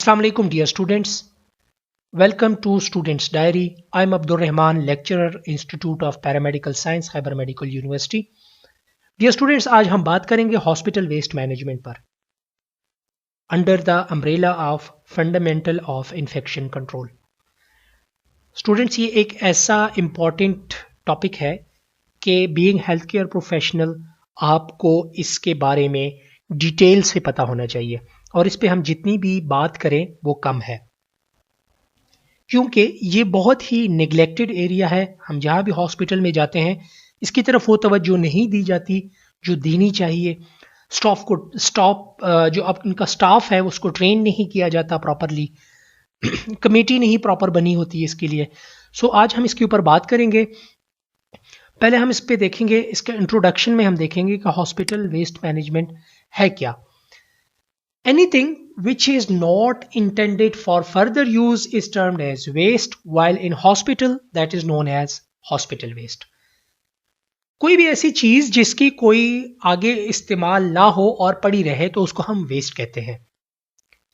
Assalamu alaikum dear students. Welcome to Students Diary. I'm Abdul Rahman, lecturer, Institute of Paramedical Science, Khyber Medical University. Dear students, आज हम बात करेंगे hospital waste management पर under the umbrella of fundamental of infection control. Students, ये एक ऐसा important topic है कि बीइंग हेल्थ केयर प्रोफेशनल आपको इसके बारे में डिटेल से पता होना चाहिए और इस पे हम जितनी भी बात करें वो कम है, क्योंकि ये बहुत ही निगलेक्टेड एरिया है. हम जहाँ भी हॉस्पिटल में जाते हैं इसकी तरफ वो तवज्जो नहीं दी जाती जो देनी चाहिए. जो अब उनका स्टाफ है उसको ट्रेन नहीं किया जाता प्रॉपरली, कमेटी नहीं प्रॉपर बनी होती है इसके लिए. सो आज हम इसके ऊपर बात करेंगे. पहले हम इस पे देखेंगे, इसके इंट्रोडक्शन में हम देखेंगे कि हॉस्पिटल वेस्ट मैनेजमेंट है क्या. Anything which is not intended for further use is termed as waste, while in hospital that is known as hospital waste. कोई भी ऐसी चीज जिसकी कोई आगे इस्तेमाल ना हो और पड़ी रहे तो उसको हम वेस्ट कहते हैं.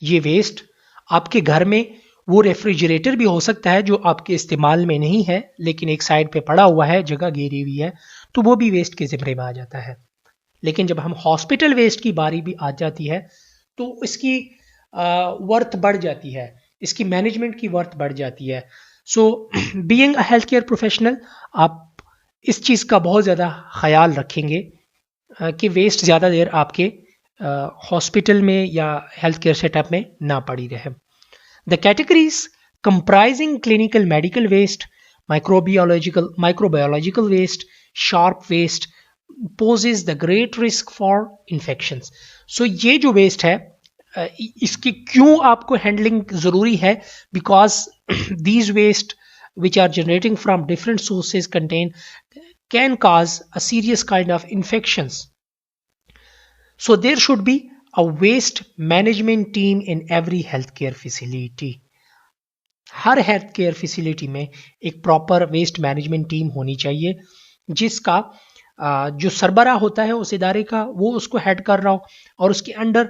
ये वेस्ट आपके घर में वो रेफ्रिजरेटर भी हो सकता है जो आपके इस्तेमाल में नहीं है लेकिन एक साइड पे पड़ा हुआ है, जगह घेरी हुई है, तो वो भी वेस्ट के जिम्मे में आ जाता है. लेकिन जब हम हॉस्पिटल वेस्ट की बारी भी आ जाती है तो इसकी वर्थ बढ़ जाती है, इसकी मैनेजमेंट की वर्थ बढ़ जाती है. So being a health care professional आप इस चीज़ का बहुत ज़्यादा ख्याल रखेंगे कि वेस्ट ज़्यादा देर आपके हॉस्पिटल में या हेल्थ केयर सेटअप में ना पड़ी रहे. The categories comprising clinical medical waste, microbiological waste, sharp waste poses the great risk for infections. So ये जो वेस्ट है इसकी क्यों आपको हैंडलिंग ज़रूरी है? Because these waste which are generating from different sources can cause a serious kind of infections. So there should be a waste management team in every healthcare facility. Her health care facility में एक proper waste management team होनी चाहिए जिसका जो सरबरा होता है उस इदारे का वो उसको हेड कर रहा हो और उसके अंडर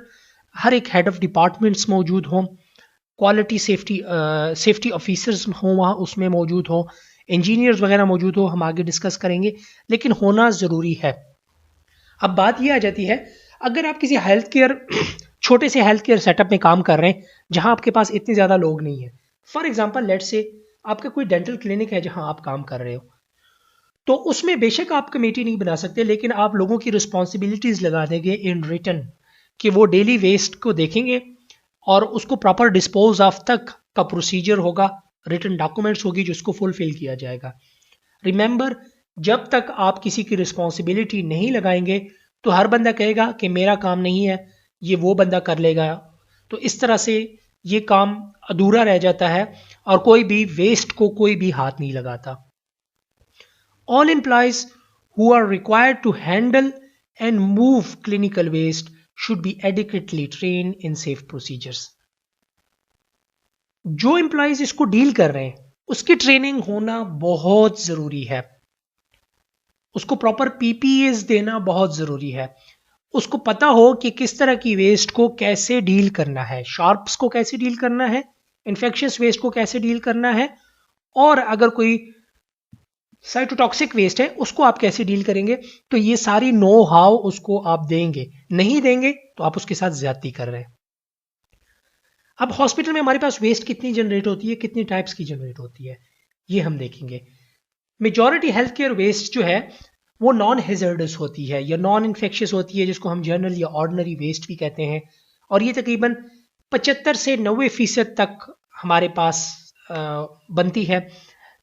हर एक हेड ऑफ डिपार्टमेंट्स मौजूद हों, क्वालिटी सेफ्टी ऑफिसर्स हों वहाँ उसमें मौजूद हों, इंजीनियर्स वगैरह मौजूद हो. हम आगे डिस्कस करेंगे, लेकिन होना ज़रूरी है. अब बात ये आ जाती है, अगर आप किसी हेल्थ केयर छोटे से हेल्थ केयर सेटअप में काम कर रहे हैं जहाँ आपके पास इतने ज़्यादा लोग नहीं है. फॉर एग्जाम्पल लेट से आपका कोई डेंटल क्लिनिक है जहाँ आप काम कर रहे हो, तो उसमें बेशक आप कमेटी नहीं बना सकते लेकिन आप लोगों की रिस्पॉन्सिबिलिटीज लगा देंगे इन रिटन कि वो डेली वेस्ट को देखेंगे और उसको प्रॉपर डिस्पोज ऑफ तक का प्रोसीजर होगा, रिटन डॉक्यूमेंट्स होगी जिसको फुलफिल किया जाएगा. रिमेंबर, जब तक आप किसी की रिस्पॉन्सिबिलिटी नहीं लगाएंगे तो हर बंदा कहेगा कि मेरा काम नहीं है, ये वो बंदा कर लेगा. तो इस तरह से ये काम अधूरा रह जाता है और कोई भी वेस्ट को कोई भी हाथ नहीं लगाता. All employees who are required to handle and move clinical waste should be adequately trained in safe procedures. जो एम्प्लॉयज इसको डील कर रहे हैं उसकी ट्रेनिंग होना बहुत जरूरी है, उसको प्रॉपर पीपीएस देना बहुत जरूरी है, उसको पता हो कि किस तरह की वेस्ट को कैसे डील करना है, शार्प्स को कैसे डील करना है, इन्फेक्शियस वेस्ट को कैसे डील करना है, और अगर कोई साइटोटॉक्सिक वेस्ट है उसको आप कैसे डील करेंगे. तो ये सारी नो हाउ उसको आप देंगे, नहीं देंगे तो आप उसके साथ ज्यादती कर रहे हैं. अब हॉस्पिटल में हमारे पास वेस्ट कितनी जनरेट होती है, कितनी टाइप्स की जनरेट होती है, ये हम देखेंगे. मेजॉरिटी हेल्थ केयर वेस्ट जो है वो नॉन हेजर्डस होती है या नॉन इन्फेक्शियस होती है, जिसको हम जनरल या ऑर्डिनरी वेस्ट भी कहते हैं, और ये तकरीबन 75 से 90% तक हमारे पास बनती है.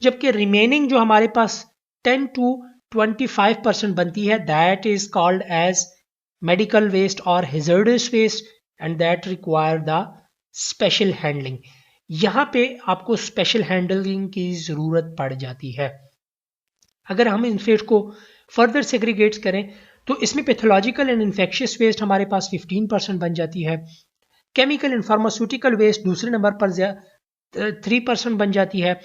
जबकि रिमेनिंग जो हमारे पास 10 to 25% बनती है, that is called as medical waste और hazardous waste and that require the special handling. यहाँ पे आपको स्पेशल हैंडलिंग की ज़रूरत पड़ जाती है. अगर हम इन वेस्ट को फर्दर सेग्रीगेट करें तो इसमें पैथोलॉजिकल एंड इन्फेक्शियस वेस्ट हमारे पास 15% बन जाती है, केमिकल एंड फार्मास्यूटिकल वेस्ट दूसरे नंबर पर 3% बन जाती है,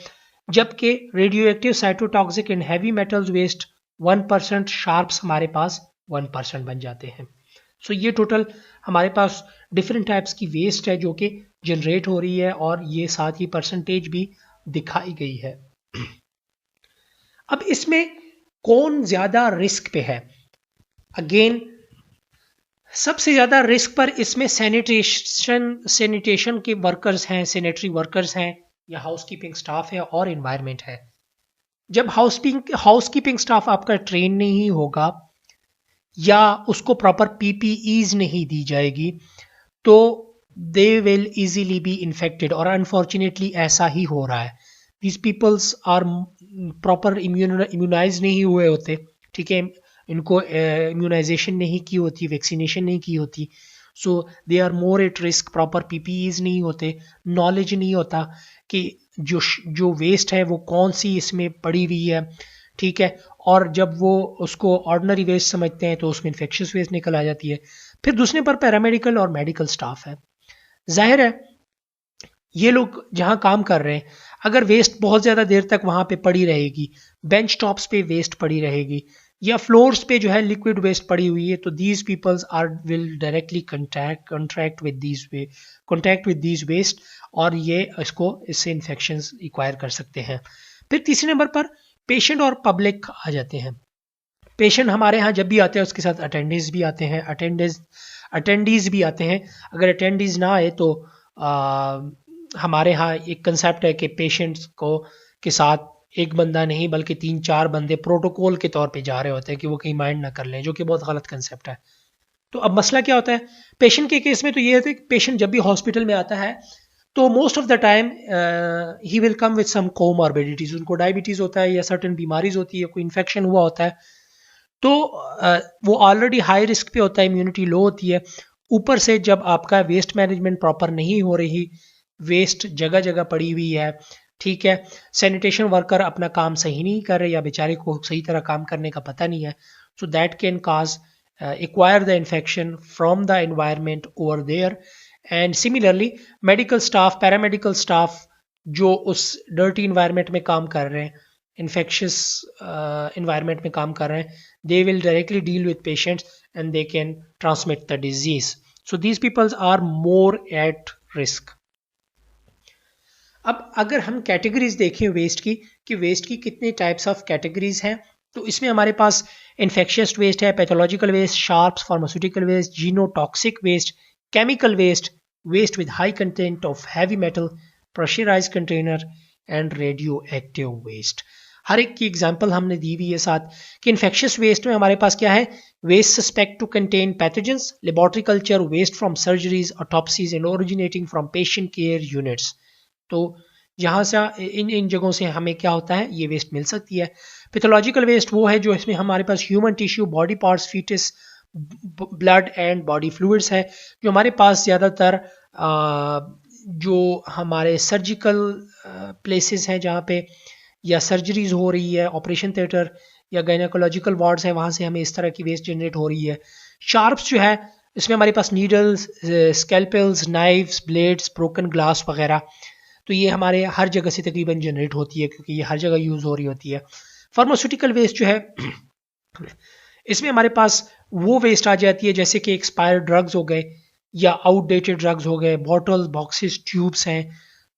जबकि radioactive, cytotoxic and heavy metals waste 1%, sharps हमारे पास 1% बन जाते हैं. सो ये टोटल हमारे पास डिफरेंट टाइप्स की वेस्ट है जो कि जनरेट हो रही है और ये साथ ही परसेंटेज भी दिखाई गई है। अब इसमें कौन ज्यादा रिस्क पे है? अगेन सबसे ज्यादा रिस्क पर इसमें सैनिटेशन के वर्कर्स हैं, सैनिटरी वर्कर्स हैं, या हाउसकीपिंग स्टाफ है और एनवायरनमेंट है। जब हाउसकीपिंग स्टाफ आपका ट्रेन नहीं होगा या उसको प्रॉपर पीपीईज नहीं दी जाएगी तो they will easily be infected, और अनफॉर्चुनेटली ऐसा ही हो रहा है। These peoples are proper immunise नहीं हुए होते, ठीक है, इनको इम्यूनाइजेशन नहीं की होती, वैक्सीनेशन नहीं की होती, so they are more at risk. Proper PPEs नहीं होते, नॉलेज नहीं होता कि जो वेस्ट है वो कौन सी इसमें पड़ी हुई है, ठीक है, और जब वो उसको ऑर्डिनरी वेस्ट समझते हैं तो उसमें इन्फेक्शियस वेस्ट निकल आ जाती है। फिर दूसरे पर पैरामेडिकल और मेडिकल स्टाफ है। जाहिर है ये लोग जहां काम कर रहे हैं, अगर वेस्ट बहुत ज़्यादा देर तक वहां पे पड़ी रहेगी, बेंच टॉप्स पे वेस्ट पड़ी रहेगी या फ्लोर्स पे जो है लिक्विड वेस्ट पड़ी हुई है, तो these peoples are will directly contact with these waste, और ये इससे इन्फेक्शंस एक्वायर कर सकते हैं। फिर तीसरे नंबर पर पेशेंट और पब्लिक आ जाते हैं। पेशेंट हमारे यहाँ जब भी आते हैं उसके साथ अटेंडेंस भी आते हैं, अटेंडीज भी आते हैं। अगर अटेंडीज ना आए तो हमारे यहाँ एक कंसेप्ट है कि पेशेंट्स को के साथ एक बंदा नहीं बल्कि 3-4 बंदे प्रोटोकॉल के तौर पे जा रहे होते हैं कि वो कहीं माइंड ना कर लें, जो कि बहुत गलत कंसेप्ट है। तो अब मसला क्या होता है पेशेंट के केस में? तो ये होता है कि पेशेंट जब भी हॉस्पिटल में आता है तो मोस्ट ऑफ द टाइम ही will come with some comorbidities. उनको डायबिटीज होता है या सर्टेन बीमारीज होती है, कोई इन्फेक्शन हुआ होता है, तो वो ऑलरेडी हाई रिस्क पे होता है, इम्यूनिटी लो होती है। ऊपर से जब आपका वेस्ट मैनेजमेंट प्रॉपर नहीं हो रही, वेस्ट जगह जगह पड़ी हुई है, ठीक है, सैनिटेशन वर्कर अपना काम सही नहीं कर रहे या बेचारे को सही तरह काम करने का पता नहीं है, so that can cause acquire the infection from the environment over there. And similarly medical staff, paramedical staff जो उस डर्टी इन्वायरमेंट में काम कर रहे हैं, इन्फेक्शियस इन्वायरमेंट में काम कर रहे हैं, they will directly deal with patients and they can transmit the disease. So these people are more at risk. अब अगर हम कैटेगरीज देखें वेस्ट की कि वेस्ट की कितने टाइप्स ऑफ कैटेगरीज हैं, तो इसमें हमारे पास इन्फेक्शियस वेस्ट है, pathological waste, sharps, pharmaceutical waste, genotoxic waste, chemical waste, waste with high content of heavy metal, pressurised container and radioactive waste. हर एक की एग्जांपल हमने दी हुई है साथ कि इन्फेक्शियस वेस्ट में हमारे पास क्या है, waste suspect to contain pathogens, laboratory culture, waste from surgeries, autopsies and originating from patient care units. तो यहाँ से इन जगहों से हमें क्या होता है, ये वेस्ट मिल सकती है। पैथोलॉजिकल वेस्ट वो है जो इसमें हमारे पास human tissue, body parts, foetus, blood and body fluids है, जो हमारे पास ज़्यादातर जो हमारे सर्जिकल प्लेसेस हैं जहाँ पे या सर्जरीज हो रही है, ऑपरेशन थिएटर या गायनेकोलॉजिकल वार्ड्स हैं, वहाँ से हमें इस तरह की वेस्ट जनरेट हो रही है। शार्प्स जो है इसमें हमारे पास needles, scalpels, knives, blades, broken glass वगैरह, तो ये हमारे हर जगह से तकरीबन जनरेट होती है क्योंकि ये हर जगह यूज़ हो रही होती है। फार्मास्यूटिकल वेस्ट जो है इसमें हमारे पास वो वेस्ट आ जाती है जैसे कि एक्सपायर्ड ड्रग्स हो गए या आउटडेटेड ड्रग्स हो गए, बॉटल, बॉक्सेस, ट्यूब्स हैं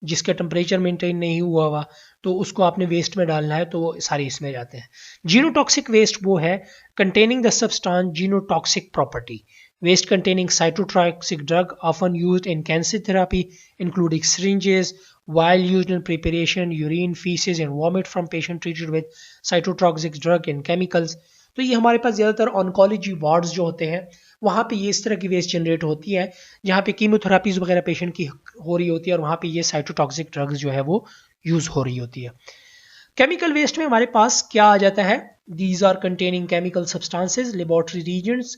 जिसका टेम्परेचर मेंटेन नहीं हुआ हुआ, तो उसको आपने वेस्ट में डालना है तो वो सारे इसमें जाते हैं। जीनोटॉक्सिक वेस्ट वो है containing the substance genotoxic property, waste containing cytotoxic drug often used in cancer therapy including syringes while used in preparation, urine, feces and vomit from patient treated with cytotoxic drug and chemicals। तो ये हमारे पास ज़्यादातर oncology wards जो होते हैं वहाँ पे ये इस तरह की वेस्ट जनरेट होती है जहाँ पे कीमोथेरापीज वगैरह पेशेंट की हो रही होती है और वहाँ पे ये साइटोटॉक्सिक ड्रग्स जो है वो यूज़ हो रही होती है। केमिकल वेस्ट में हमारे पास क्या आ जाता है, these are containing chemical substances, laboratory reagents,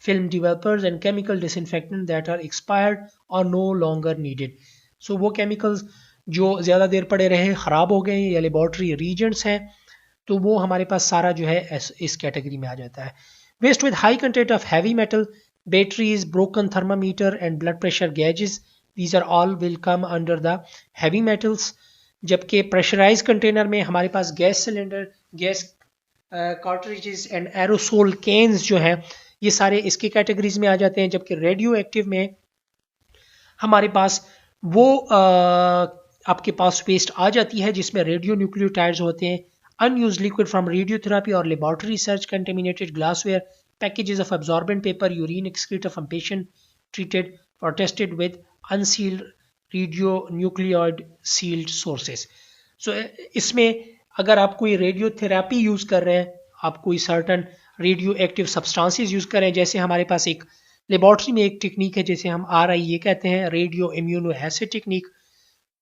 film developers and chemical disinfectant that are expired और नो लॉन्गर नीडेड। सो वो केमिकल्स जो ज़्यादा देर पड़े रहे, ख़राब हो गए या लेबोरेटरी रीजेंट्स हैं, तो वो हमारे पास सारा जो है इस कैटेगरी में आ जाता है। Waste with high content of heavy metal, batteries, broken thermometer and blood pressure gauges, these are all will come under the heavy metals. जबकि प्रेशराइज कंटेनर में हमारे पास gas cylinder, gas cartridges and aerosol cans जो हैं ये सारे इसकी categories में आ जाते हैं। जबकि रेडियो एक्टिव में हमारे पास वो आपके पास वेस्ट आ जाती है जिसमें रेडियो न्यूक्लियोटाइड्स होते हैं, unused liquid from radiotherapy or laboratory research, contaminated glassware, packages of absorbent paper, urine excreta from patient treated or tested with unsealed radionuclide sealed sources. So इसमें अगर आप कोई रेडियोथेरेपी यूज कर रहे हैं, आप कोई certain radio active substances use कर रहे हैं, जैसे हमारे पास एक लेबोरेटरी में एक टेक्निक है जैसे हम RIA कहते हैं, रेडियो इम्यूनो एसिड टेक्निक,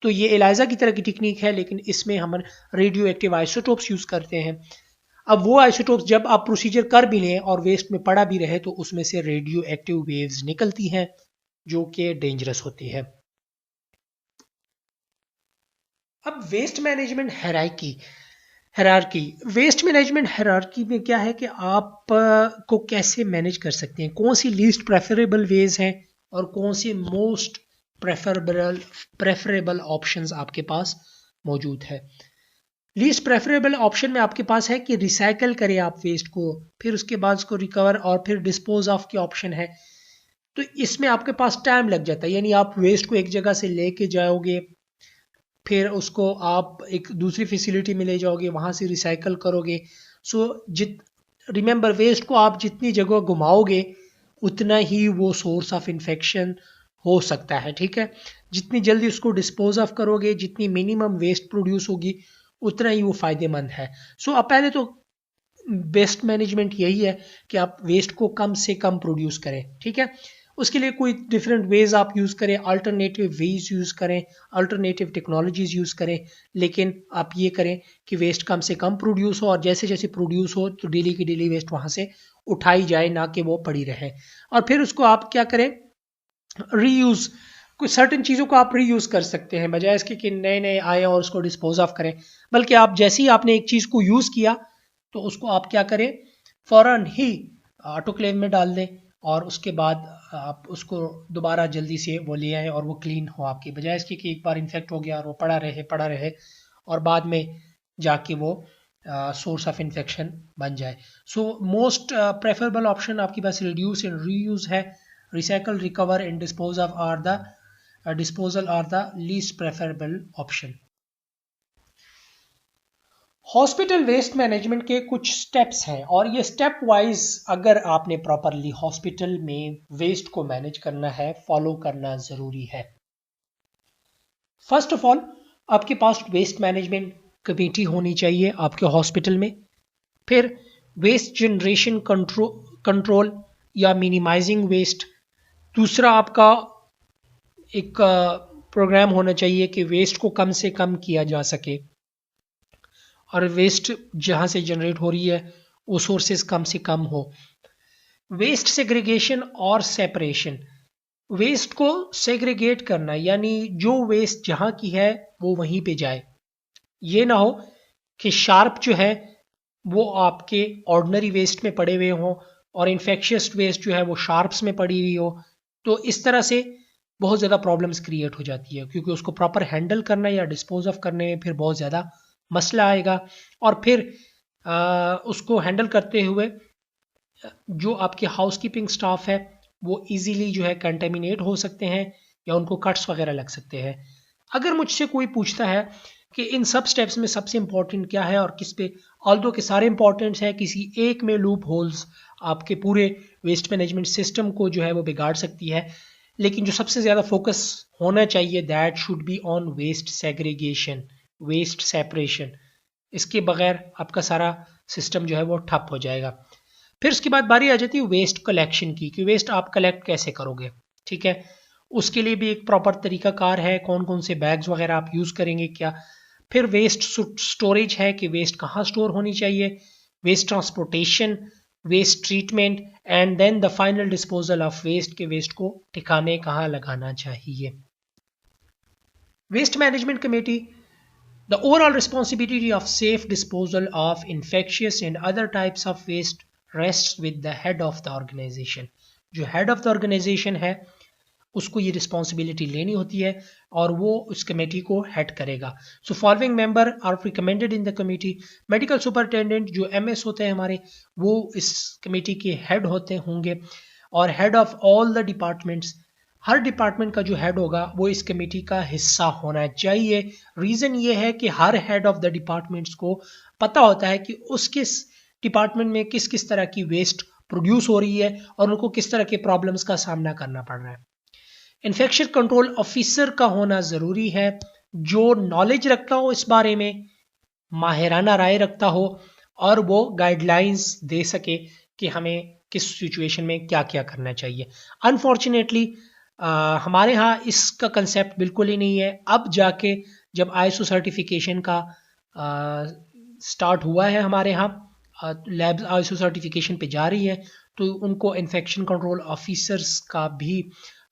तो ये एलाइजा की तरह की टेक्निक है, लेकिन इसमें हम रेडियो एक्टिव आइसोटोप्स यूज करते हैं। अब वो आइसोटोप्स जब आप प्रोसीजर कर भी लें और वेस्ट में पड़ा भी रहे तो उसमें से रेडियो एक्टिव वेव्स निकलती हैं जो कि डेंजरस होती है। अब waste management hierarchy waste management hierarchy में क्या है कि आप को कैसे मैनेज कर सकते हैं, कौन सी लीस्ट प्रेफरेबल वेज हैं और कौन सी मोस्ट प्रेफरेबल ऑप्शंस आपके पास मौजूद है। लीस्ट प्रेफरेबल ऑप्शन में आपके पास है कि रिसाइकल करें आप वेस्ट को, फिर उसके बाद उसको रिकवर और फिर डिस्पोज ऑफ के ऑप्शन है। तो इसमें आपके पास टाइम लग जाता है, यानी आप वेस्ट को एक जगह से लेके जाओगे, फिर उसको आप एक दूसरी फैसिलिटी में ले जाओगे, वहां से रिसाइकल करोगे। सो रिमेंबर, वेस्ट को आप जितनी जगह घुमाओगे उतना ही वो सोर्स ऑफ इन्फेक्शन हो सकता है, ठीक है। जितनी जल्दी उसको डिस्पोज ऑफ करोगे, जितनी मिनिमम वेस्ट प्रोड्यूस होगी उतना ही वो फायदेमंद है। सो अब पहले तो बेस्ट मैनेजमेंट यही है कि आप वेस्ट को कम से कम प्रोड्यूस करें, ठीक है। उसके लिए कोई डिफरेंट वेज आप यूज करें, अल्टरनेटिव वेज यूज करें, अल्टरनेटिव टेक्नोलॉजीज यूज करें, लेकिन आप ये करें कि वेस्ट कम से कम प्रोड्यूस हो और जैसे जैसे प्रोड्यूस हो तो डेली की डेली वेस्ट वहां से उठाई जाए, ना कि वो पड़ी रहे। और फिर उसको आप क्या करें, रीयूज, कुछ सर्टेन चीज़ों को आप रीयूज कर सकते हैं, बजाय इसके कि नए नए आए और उसको डिस्पोज ऑफ करें। बल्कि आप जैसे ही आपने एक चीज़ को यूज़ किया तो उसको आप क्या करें, फ़ौरन ही ऑटोक्लेव में डाल दें और उसके बाद आप उसको दोबारा जल्दी से वो ले आए और वो क्लीन हो आपकी, बजाय इसके कि एक बार इन्फेक्ट हो गया और वो पड़ा रहे और बाद में जाके वो सोर्स ऑफ इन्फेक्शन बन जाए। सो मोस्ट प्रेफरेबल ऑप्शन आपके पास रिड्यूस एंड रीयूज है। Recycle, recover and disposal are the least preferable option. Hospital waste management के कुछ स्टेप्स हैं और ये स्टेप वाइज अगर आपने प्रॉपरली हॉस्पिटल में वेस्ट को मैनेज करना है, फॉलो करना जरूरी है। फर्स्ट ऑफ ऑल, आपके पास वेस्ट मैनेजमेंट कमेटी होनी चाहिए आपके हॉस्पिटल में। फिर वेस्ट जनरेशन कंट्रोल या मिनिमाइजिंग वेस्ट। दूसरा, आपका एक प्रोग्राम होना चाहिए कि वेस्ट को कम से कम किया जा सके और वेस्ट जहां से जनरेट हो रही है वो सोर्सेस कम से कम हो। वेस्ट सेग्रीगेशन और सेपरेशन, वेस्ट को सेग्रीगेट करना, यानी जो वेस्ट जहां की है वो वहीं पे जाए। ये ना हो कि शार्प जो है वो आपके ऑर्डिनरी वेस्ट में पड़े हुए हों और इन्फेक्शियस वेस्ट जो है वो शार्प्स में पड़ी हुई हो। तो इस तरह से बहुत ज़्यादा प्रॉब्लम्स क्रिएट हो जाती है, क्योंकि उसको प्रॉपर हैंडल करना या डिस्पोज ऑफ करने में फिर बहुत ज़्यादा मसला आएगा और फिर उसको हैंडल करते हुए जो आपके हाउसकीपिंग स्टाफ है वो इजीली जो है कंटेमिनेट हो सकते हैं या उनको कट्स वगैरह लग सकते हैं। अगर मुझसे कोई पूछता है कि इन सब स्टेप्स में सबसे इंपॉर्टेंट क्या है और किस पे, ऑल्दो के सारे इंपॉर्टेंट्स है, किसी एक में लूप होल्स आपके पूरे वेस्ट मैनेजमेंट सिस्टम को जो है वो बिगाड़ सकती है, लेकिन जो सबसे ज़्यादा फोकस होना चाहिए that should be on waste segregation, waste separation. इसके बगैर आपका सारा सिस्टम जो है वो ठप हो जाएगा। फिर उसके बाद बारी आ जाती है वेस्ट कलेक्शन की, कि वेस्ट आप कलेक्ट कैसे करोगे, ठीक है। उसके लिए भी एक प्रॉपर तरीकाकार है, कौन कौन से बैग्स वगैरह आप यूज़ करेंगे क्या। फिर वेस्ट स्टोरेज है कि वेस्ट कहाँ स्टोर होनी चाहिए, waste transportation, waste treatment and then the final disposal of waste, के वेस्ट को ठिकाने कहाँ लगाना चाहिए। Waste management committee, the overall responsibility of safe disposal of infectious and other types of waste rests with the head of the organization। जो head of the organisation है उसको ये रिस्पॉन्सिबिलिटी लेनी होती है और वो उस कमेटी को हेड करेगा। So following member are recommended in the committee. Medical superintendent जो MS होते हैं हमारे, वो इस कमेटी के हेड होंगे और head of all the departments. Her department का जो हेड होगा वो इस कमेटी का हिस्सा होना चाहिए। रीज़न ये है कि हर हेड ऑफ द डिपार्टमेंट्स को पता होता है कि उसके डिपार्टमेंट में किस किस तरह की वेस्ट प्रोड्यूस हो रही है और उनको किस तरह के प्रॉब्लम्स का सामना करना पड़ रहा है। इन्फेक्शन कंट्रोल ऑफिसर का होना ज़रूरी है जो नॉलेज रखता हो इस बारे में, माहिराना राय रखता हो और वो गाइडलाइंस दे सके कि हमें किस सिचुएशन में क्या क्या करना चाहिए। अनफॉर्चुनेटली हमारे यहाँ इसका कंसेप्ट बिल्कुल ही नहीं है। अब जाके जब ISO सर्टिफिकेशन का स्टार्ट हुआ है हमारे यहाँ, लैब्स ISO सर्टिफिकेशन पे जा रही है, तो उनको इन्फेक्शन कंट्रोल ऑफिसर्स का भी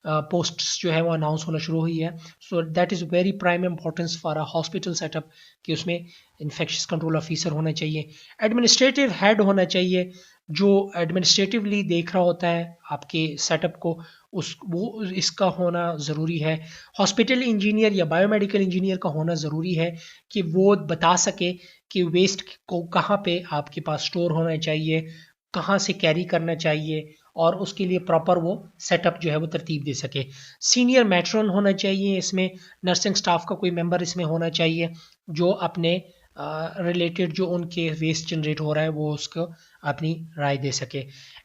पोस्ट्स जो है वो अनाउंस होना शुरू हुई है। So that is very prime importance for a hospital setup कि उसमें इन्फेक्शन कंट्रोल ऑफिसर होना चाहिए। एडमिनिस्ट्रेटिव हेड होना चाहिए जो एडमिनिस्ट्रेटिवली देख रहा होता है आपके सेटअप को, वो इसका होना ज़रूरी है। हॉस्पिटल इंजीनियर या बायोमेडिकल इंजीनियर का होना ज़रूरी है कि वो बता सके कि वेस्ट को कहाँ पे आपके पास स्टोर होना चाहिए, कहाँ से कैरी करना चाहिए और उसके लिए प्रॉपर वो सेटअप जो है वो तरतीब दे सके। सीनियर मैट्रॉन होना चाहिए, इसमें नर्सिंग स्टाफ का कोई मेंबर इसमें होना चाहिए जो अपने रिलेटेड जो उनके वेस्ट जनरेट हो रहा है वो उसको अपनी राय दे सके।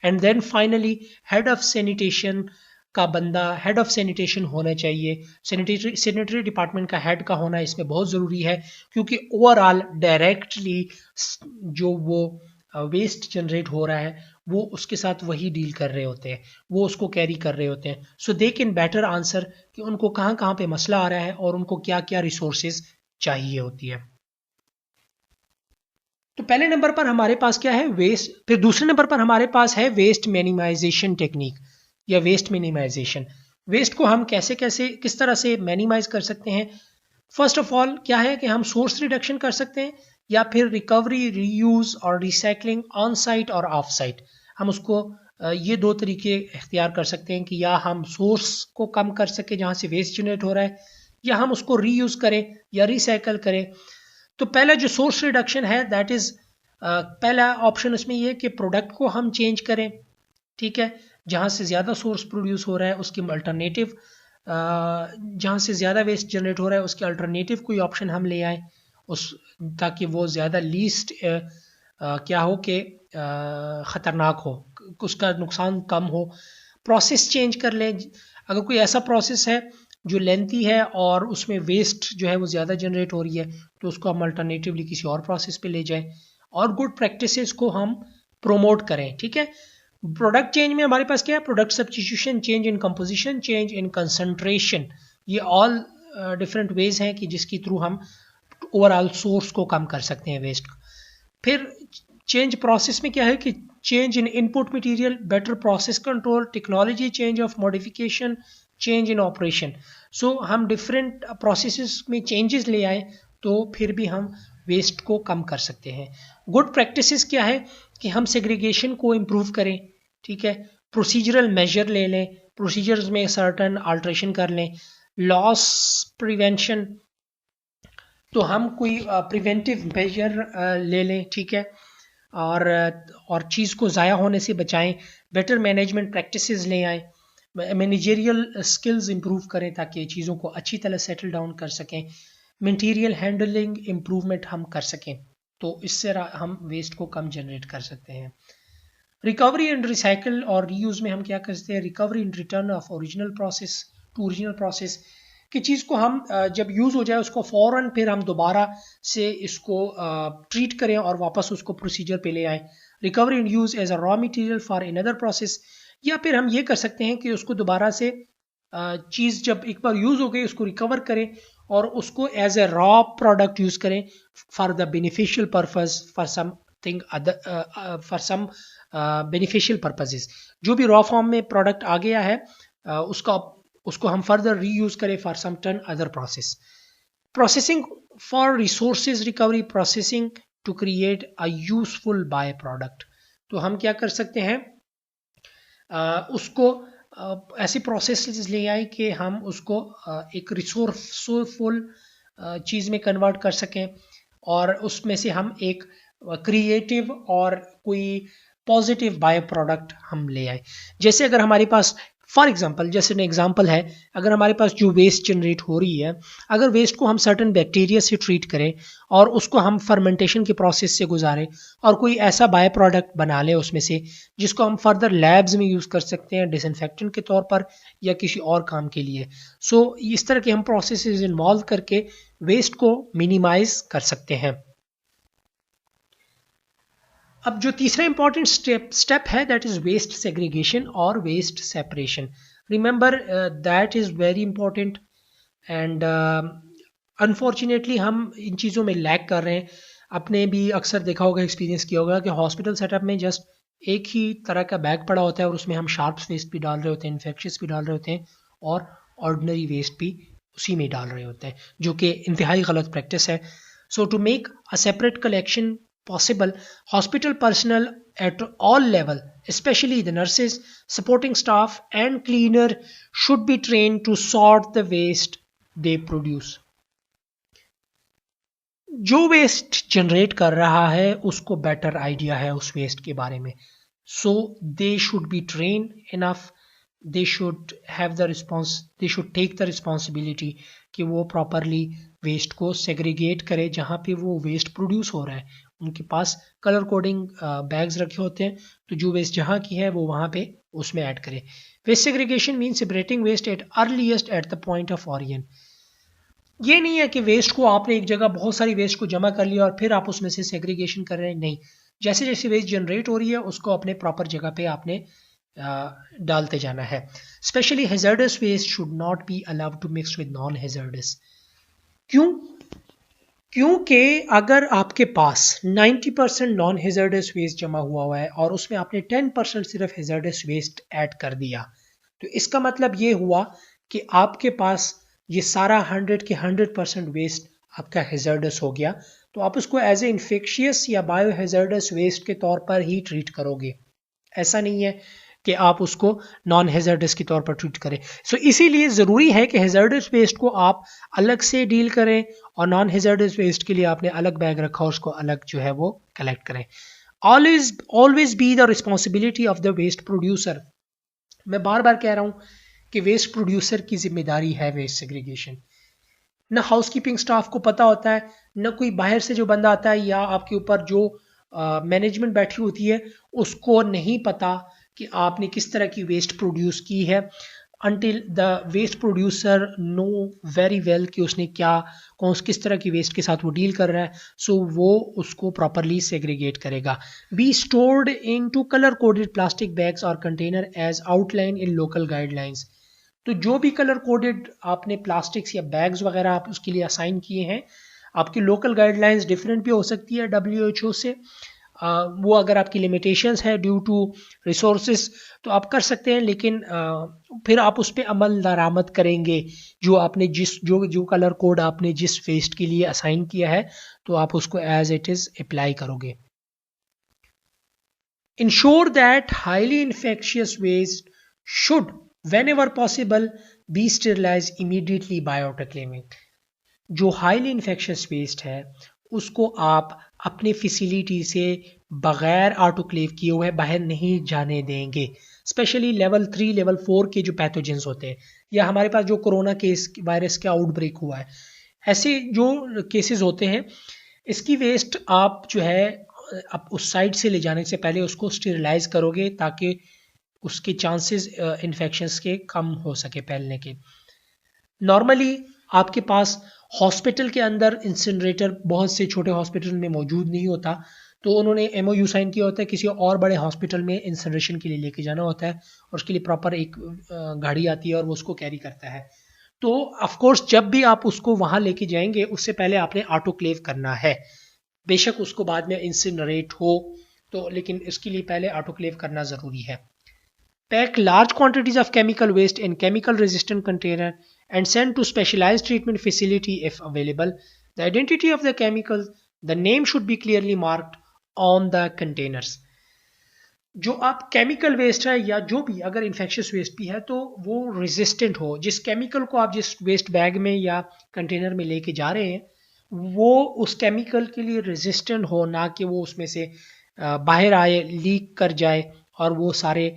And then finally head of sanitation का बंदा, हेड ऑफ सैनिटेशन होना चाहिए। सैनिटरी डिपार्टमेंट का हेड का होना इसमें बहुत ज़रूरी है क्योंकि ओवरऑल डायरेक्टली जो वो वेस्ट जनरेट हो रहा है वो उसके साथ वही डील कर रहे होते हैं, वो उसको कैरी कर रहे होते हैं। सो दे कैन बेटर आंसर कि उनको कहाँ कहाँ पे मसला आ रहा है और उनको क्या क्या रिसोर्सेज चाहिए होती है। तो पहले नंबर पर हमारे पास क्या है, वेस्ट। फिर दूसरे नंबर पर हमारे पास है वेस्ट मिनिमाइजेशन टेक्निक या वेस्ट मिनिमाइजेशन। वेस्ट को हम कैसे कैसे किस तरह से मिनिमाइज कर सकते हैं। फर्स्ट ऑफ ऑल क्या है कि हम सोर्स रिडक्शन कर सकते हैं या फिर रिकवरी, रीयूज और रिसाइकलिंग ऑन साइट और ऑफ साइट। हम उसको ये दो तरीके इख्तियार कर सकते हैं कि या हम सोर्स को कम कर सके जहाँ से वेस्ट जनरेट हो रहा है, या हम उसको रीयूज करें या रिसाइकल करें। तो पहला जो सोर्स रिडक्शन है दैट इज़ पहला ऑप्शन उसमें ये कि प्रोडक्ट को हम चेंज करें, ठीक है। जहाँ से ज़्यादा सोर्स प्रोड्यूस हो रहा है उसकी अल्टरनेटिव, जहाँ से ज़्यादा वेस्ट जनरेट हो रहा है उसके अल्टरनेटिव कोई ऑप्शन हम ले आए उस, ताकि वो ज़्यादा लीस्ट क्या हो कि ख़तरनाक हो, उसका नुकसान कम हो। प्रोसेस चेंज कर लें, अगर कोई ऐसा प्रोसेस है जो लेंथी है और उसमें वेस्ट जो है वो ज़्यादा जनरेट हो रही है तो उसको हम अल्टरनेटिवली किसी और प्रोसेस पे ले जाएं और गुड प्रैक्टिसेस को हम प्रोमोट करें, ठीक है। प्रोडक्ट चेंज में हमारे पास क्या है, product substitution, change in composition, change in concentration, ये ऑल डिफरेंट वेज हैं कि जिसके थ्रू हम ओवरऑल सोर्स को कम कर सकते हैं वेस्ट को। फिर चेंज प्रोसेस में क्या है कि change in input material, better process control, technology change of modification, change in operation. So हम डिफरेंट प्रोसेसेस में चेंजेस ले आए तो फिर भी हम वेस्ट को कम कर सकते हैं। गुड प्रैक्टिसेस क्या है कि हम सेग्रीगेशन को इम्प्रूव करें, ठीक है। प्रोसीजरल मेजर ले लें, प्रोसीजर्स में सर्टन अल्ट्रेशन कर लें। लॉस प्रिवेंशन, तो हम कोई प्रिवेंटिव मेजर ले लें, ठीक है, और चीज़ को ज़ाया होने से बचाएं। बेटर मैनेजमेंट प्रैक्टिसेस ले आएँ, मैनेजरियल स्किल्स इंप्रूव करें ताकि चीज़ों को अच्छी तरह सेटल डाउन कर सकें। मटेरियल हैंडलिंग इम्प्रूवमेंट हम कर सकें तो इससे हम वेस्ट को कम जनरेट कर सकते हैं। रिकवरी एंड रिसाइकल और रीयूज़ में हम क्या करते हैं, recovery and return of original process to original process, कि चीज़ को हम जब यूज़ हो जाए उसको फ़ौरन फिर हम दोबारा से इसको ट्रीट करें और वापस उसको प्रोसीजर पे ले आएँ। Recovery and use as a raw material for another process, या फिर हम ये कर सकते हैं कि उसको दोबारा से चीज़ जब एक बार यूज़ हो गई उसको रिकवर करें और उसको as a raw product use करें for the beneficial purpose, for something other, for some beneficial purposes. जो भी रॉ फॉर्म में प्रोडक्ट आ गया है उसको हम फर्दर रीयूज करें for some turn other process. Processing for resources recovery, processing to create a useful byproduct. तो हम क्या कर सकते हैं, उसको ऐसी प्रोसेस ले आए कि हम उसको एक रिसोर्सफुल चीज़ में कन्वर्ट कर सकें और उसमें से हम एक क्रिएटिव और कोई पॉजिटिव बाय प्रोडक्ट हम ले आए। जैसे अगर हमारे पास फॉर एग्जाम्पल, जैसे न एग्जाम्पल है, अगर हमारे पास जो वेस्ट जनरेट हो रही है, अगर वेस्ट को हम सर्टन बैक्टीरिया से ट्रीट करें और उसको हम फर्मेंटेशन के प्रोसेस से गुजारें और कोई ऐसा बाय प्रोडक्ट बना लें उसमें से, जिसको हम फर्दर लैब्स में यूज़ कर सकते हैं डिसइंफेक्टेंट के तौर पर या किसी और काम के लिए। सो इस तरह के हम प्रोसेसेस इन्वॉल्व करके वेस्ट को मिनिमाइज कर सकते हैं। अब जो तीसरा इंपॉर्टेंट स्टेप है, दैट इज वेस्ट सेग्रीगेशन और waste separation. Remember that is very important and unfortunately हम इन चीज़ों में लैग कर रहे हैं। आपने भी अक्सर देखा होगा, एक्सपीरियंस किया होगा कि हॉस्पिटल सेटअप में जस्ट एक ही तरह का बैग पड़ा होता है और उसमें हम शार्प वेस्ट भी डाल रहे होते हैं, इन्फेक्शियस भी डाल रहे होते हैं और ऑर्डिनरी वेस्ट भी उसी में डाल रहे होते हैं, जो कि इंतहाई गलत प्रैक्टिस है। So to make a separate collection possible, hospital personnel at all level, especially the nurses, supporting staff and cleaner, should be trained to sort the waste they produce. जो वेस्ट जनरेट कर रहा है उसको better idea है उस waste के बारे में, so they should be train enough, they should have the response, they should take the responsibility कि वो प्रॉपरली वेस्ट को सेग्रीगेट करे जहाँ पे वो वेस्ट प्रोड्यूस हो रहा है। उनके पास कलर कोडिंग बैग्स रखे होते हैं, तो जो वेस्ट जहाँ की है वो वहाँ पे उसमें ऐड करें। Waste segregation mean separating waste at earliest at the point of origin. ये नहीं है कि वेस्ट को आपने एक जगह बहुत सारी वेस्ट को जमा कर लिया और फिर आप उसमें से सेग्रीगेशन कर रहे हैं, नहीं। जैसे जैसे वेस्ट जनरेट हो रही है उसको अपने प्रॉपर जगह पे आपने डालते जाना है। Specially hazardous waste should not be allowed to mix with non hazardous. क्यों? क्योंकि अगर आपके पास 90% नॉन हैजर्डस वेस्ट जमा हुआ है और उसमें आपने 10% सिर्फ हैजर्डस वेस्ट ऐड कर दिया, तो इसका मतलब ये हुआ कि आपके पास ये सारा 100 के 100% वेस्ट आपका हैजर्डस हो गया, तो आप उसको एज ए इन्फेक्शियस या बायो हैजर्डस वेस्ट के तौर पर ही ट्रीट करोगे। ऐसा नहीं है कि आप उसको नॉन हैजर्डस के तौर पर ट्रीट करें। सो इसीलिए ज़रूरी है कि हैजर्डस वेस्ट को आप अलग से डील करें और नॉन हैजर्डस वेस्ट के लिए आपने अलग बैग रखा और उसको अलग जो है वो कलेक्ट करें। Always be the responsibility of the waste producer. मैं बार बार कह रहा हूँ कि वेस्ट प्रोड्यूसर की जिम्मेदारी है वेस्ट सेग्रीगेशन। न हाउसकीपिंग स्टाफ को पता होता है, न कोई बाहर से जो बंदा आता है या आपके ऊपर जो मैनेजमेंट बैठी होती है उसको नहीं पता कि आपने किस तरह की वेस्ट प्रोड्यूस की है, until the waste producer know very well कि उसने क्या किस तरह की वेस्ट के साथ वो डील कर रहा है, सो वो उसको प्रॉपरली सेग्रीगेट करेगा। Be stored into colour coded plastic bags और container as outline in local guidelines. तो जो भी कलर कोडेड आपने प्लास्टिक्स या बैग्स वगैरह आप उसके लिए असाइन किए हैं, आपकी लोकल गाइडलाइंस डिफरेंट भी हो सकती है WHO से, वो अगर आपकी लिमिटेशंस है ड्यू टू रिसोर्सेज तो आप कर सकते हैं, लेकिन फिर आप उस पर अमल दरामद करेंगे जो आपने जो कलर कोड आपने जिस वेस्ट के लिए असाइन किया है, तो आप उसको एज इट इज अप्लाई करोगे। Ensure that highly infectious waste should whenever possible be sterilized immediately by autoclaving। जो हाईली इन्फेक्शियस वेस्ट है उसको आप अपने फैसिलिटी से बगैर ऑटोक्लेव किए हुए बाहर नहीं जाने देंगे। स्पेशली लेवल 3 लेवल 4 के जो पैथोजेंस होते हैं, या हमारे पास जो कोरोना केस वायरस का आउटब्रेक हुआ है, ऐसे जो केसेस होते हैं, इसकी वेस्ट आप जो है आप उस साइड से ले जाने से पहले उसको स्टेरिलाइज करोगे ताकि उसके चांसेस इन्फेक्शंस के कम हो सके फैलने के। नॉर्मली आपके पास हॉस्पिटल के अंदर इंसिनरेटर बहुत से छोटे हॉस्पिटल में मौजूद नहीं होता, तो उन्होंने MOU साइन किया होता है, किसी और बड़े हॉस्पिटल में इंसिनरेशन के लिए लेके जाना होता है और उसके लिए प्रॉपर एक गाड़ी आती है और वो उसको कैरी करता है। तो ऑफकोर्स जब भी आप उसको वहाँ लेके जाएंगे उससे पहले आपने ऑटोक्लेव करना है। बेशक उसको बाद में इंसिनरेट हो तो, लेकिन इसके लिए पहले ऑटोक्लेव करना ज़रूरी है। Pack large quantities of chemical waste in chemical resistant container and send to specialized treatment facility if available. The identity of the chemicals, the name should be clearly marked on the containers. जो आप chemical waste है या जो भी अगर infectious waste भी है तो वो रेजिस्टेंट हो, जिस केमिकल को आप जिस वेस्ट बैग में या कंटेनर में लेके जा रहे हैं वो उस केमिकल के लिए रेजिस्टेंट हो, ना कि वो उसमें से बाहर आए, लीक कर जाए और वो सारे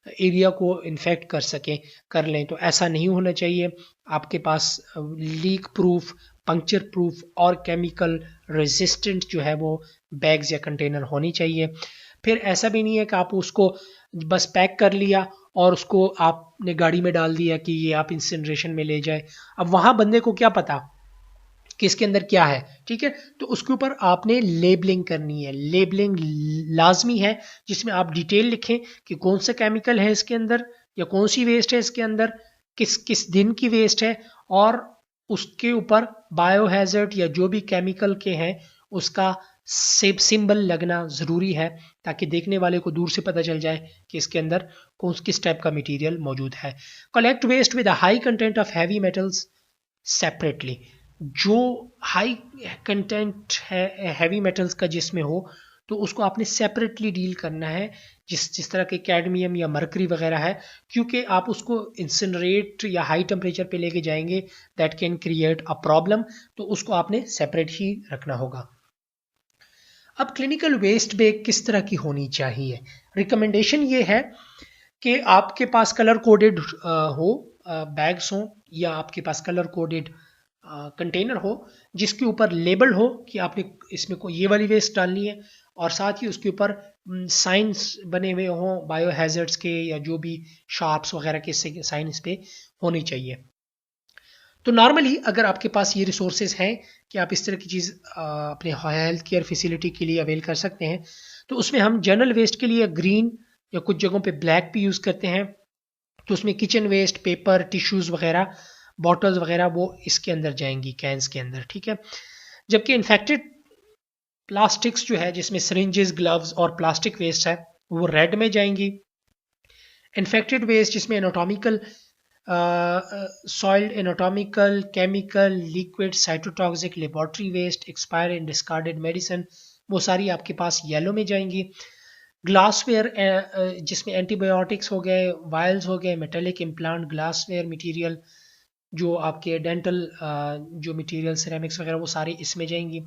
एरिया को इन्फेक्ट कर सकें, कर लें। तो ऐसा नहीं होना चाहिए। आपके पास लीक प्रूफ, पंक्चर प्रूफ और केमिकल रेजिस्टेंट जो है वो बैग्स या कंटेनर होनी चाहिए। फिर ऐसा भी नहीं है कि आप उसको बस पैक कर लिया और उसको आपने गाड़ी में डाल दिया कि ये आप इंसिनरेशन में ले जाए। अब वहां बंदे को क्या पता कि इसके अंदर क्या है, ठीक है। तो उसके ऊपर आपने लेबलिंग करनी है। लेबलिंग लाजमी है जिसमें आप डिटेल लिखें कि कौन सा केमिकल है इसके अंदर या कौन सी वेस्ट है इसके अंदर, किस किस दिन की वेस्ट है, और उसके ऊपर बायोहैजर्ड या जो भी केमिकल के हैं उसका सिंबल लगना ज़रूरी है, ताकि देखने वाले को दूर से पता चल जाए कि इसके अंदर कौन किस टाइप का मटेरियल मौजूद है। Collect waste with a high content of heavy metals separately. जो हाई कंटेंट है हैवी मेटल्स का जिसमें हो, तो उसको आपने सेपरेटली डील करना है। जिस तरह के कैडमियम या मरकरी वगैरह है, क्योंकि आप उसको इंसिनरेट या हाई टेम्परेचर पे लेके जाएंगे, that can create a problem. तो उसको आपने सेपरेट ही रखना होगा। अब क्लिनिकल वेस्ट बैग किस तरह की होनी चाहिए? रिकमेंडेशन ये है कि आपके पास कलर कोडेड हो बैग्स हो, या आपके पास कलर कोडेड कंटेनर हो जिसके ऊपर लेबल हो कि आपने इसमें को ये वाली वेस्ट डालनी है, और साथ ही उसके ऊपर साइंस बने हुए हों बायोहैजर्ड्स के या जो भी शार्प्स वगैरह के साइंस पे होनी चाहिए। तो नॉर्मली अगर आपके पास ये रिसोर्सेज हैं कि आप इस तरह की चीज़ अपने हेल्थ केयर फैसिलिटी के लिए अवेल कर सकते हैं, तो उसमें हम जनरल वेस्ट के लिए ग्रीन या कुछ जगहों पे ब्लैक भी यूज़ करते हैं। तो उसमें किचन वेस्ट, पेपर, टिश्यूज़ वगैरह, बॉटल्स वगैरह वो इसके अंदर जाएंगी, कैंस के अंदर, ठीक है। जबकि इन्फेक्टेड प्लास्टिक्स जो है जिसमें सिरिंजेस, ग्लव्स और प्लास्टिक वेस्ट है वो रेड में जाएंगी। इन्फेक्टेड वेस्ट जिसमें anatomical soiled, anatomical, chemical, liquid, cytotoxic, laboratory waste, expire and discarded medicine, वो सारी आपके पास येलो में जाएंगी। ग्लासवेयर जिसमें एंटीबायोटिक्स हो गए, वायल्स हो गए, मेटेलिक इम्प्लांट ग्लासवेयर मटेरियल, जो आपके डेंटल जो मटेरियल सिरेमिक्स वगैरह, वो सारी इसमें जाएंगी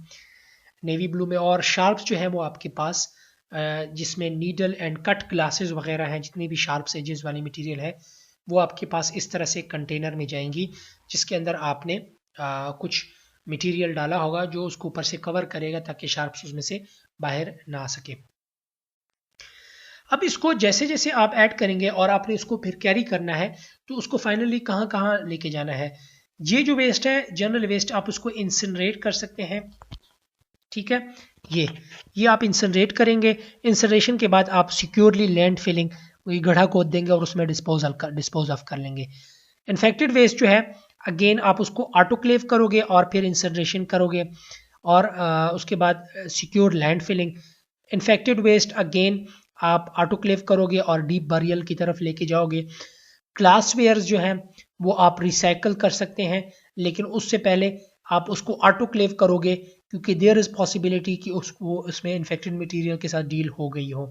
नेवी ब्लू में। और शार्प्स जो है वो आपके पास जिसमें नीडल एंड कट ग्लासेस वगैरह हैं, जितनी भी शार्प एजेस वाली मटेरियल है वो आपके पास इस तरह से कंटेनर में जाएंगी, जिसके अंदर आपने कुछ मटेरियल डाला होगा जो उसको ऊपर से कवर करेगा ताकि शार्प्स उसमें से बाहर ना आ सके। अब इसको जैसे जैसे आप ऐड करेंगे और आपने इसको फिर कैरी करना है, तो उसको फाइनली कहाँ कहाँ लेके जाना है। ये जो वेस्ट है जनरल वेस्ट, आप उसको इंसिनरेट कर सकते हैं, ठीक है। ये आप इंसिनरेट करेंगे। इंसिनरेशन के बाद आप सिक्योरली लैंड फिलिंग, वही गड्ढा खोद देंगे और उसमें डिस्पोज ऑफ कर लेंगे। इन्फेक्टेड वेस्ट जो है अगेन आप उसको ऑटोक्लेव करोगे और फिर इंसिनरेशन करोगे, और उसके बाद secure land filling. Infected waste again आप ऑटोक्लेव करोगे और डीप बरियल की तरफ लेके जाओगे। ग्लासवेयर्स जो हैं वो आप रिसाइकल कर सकते हैं, लेकिन उससे पहले आप उसको ऑटोक्लेव करोगे, क्योंकि देयर इज पॉसिबिलिटी कि उसको उसमें इन्फेक्टेड मटेरियल के साथ डील हो गई हो।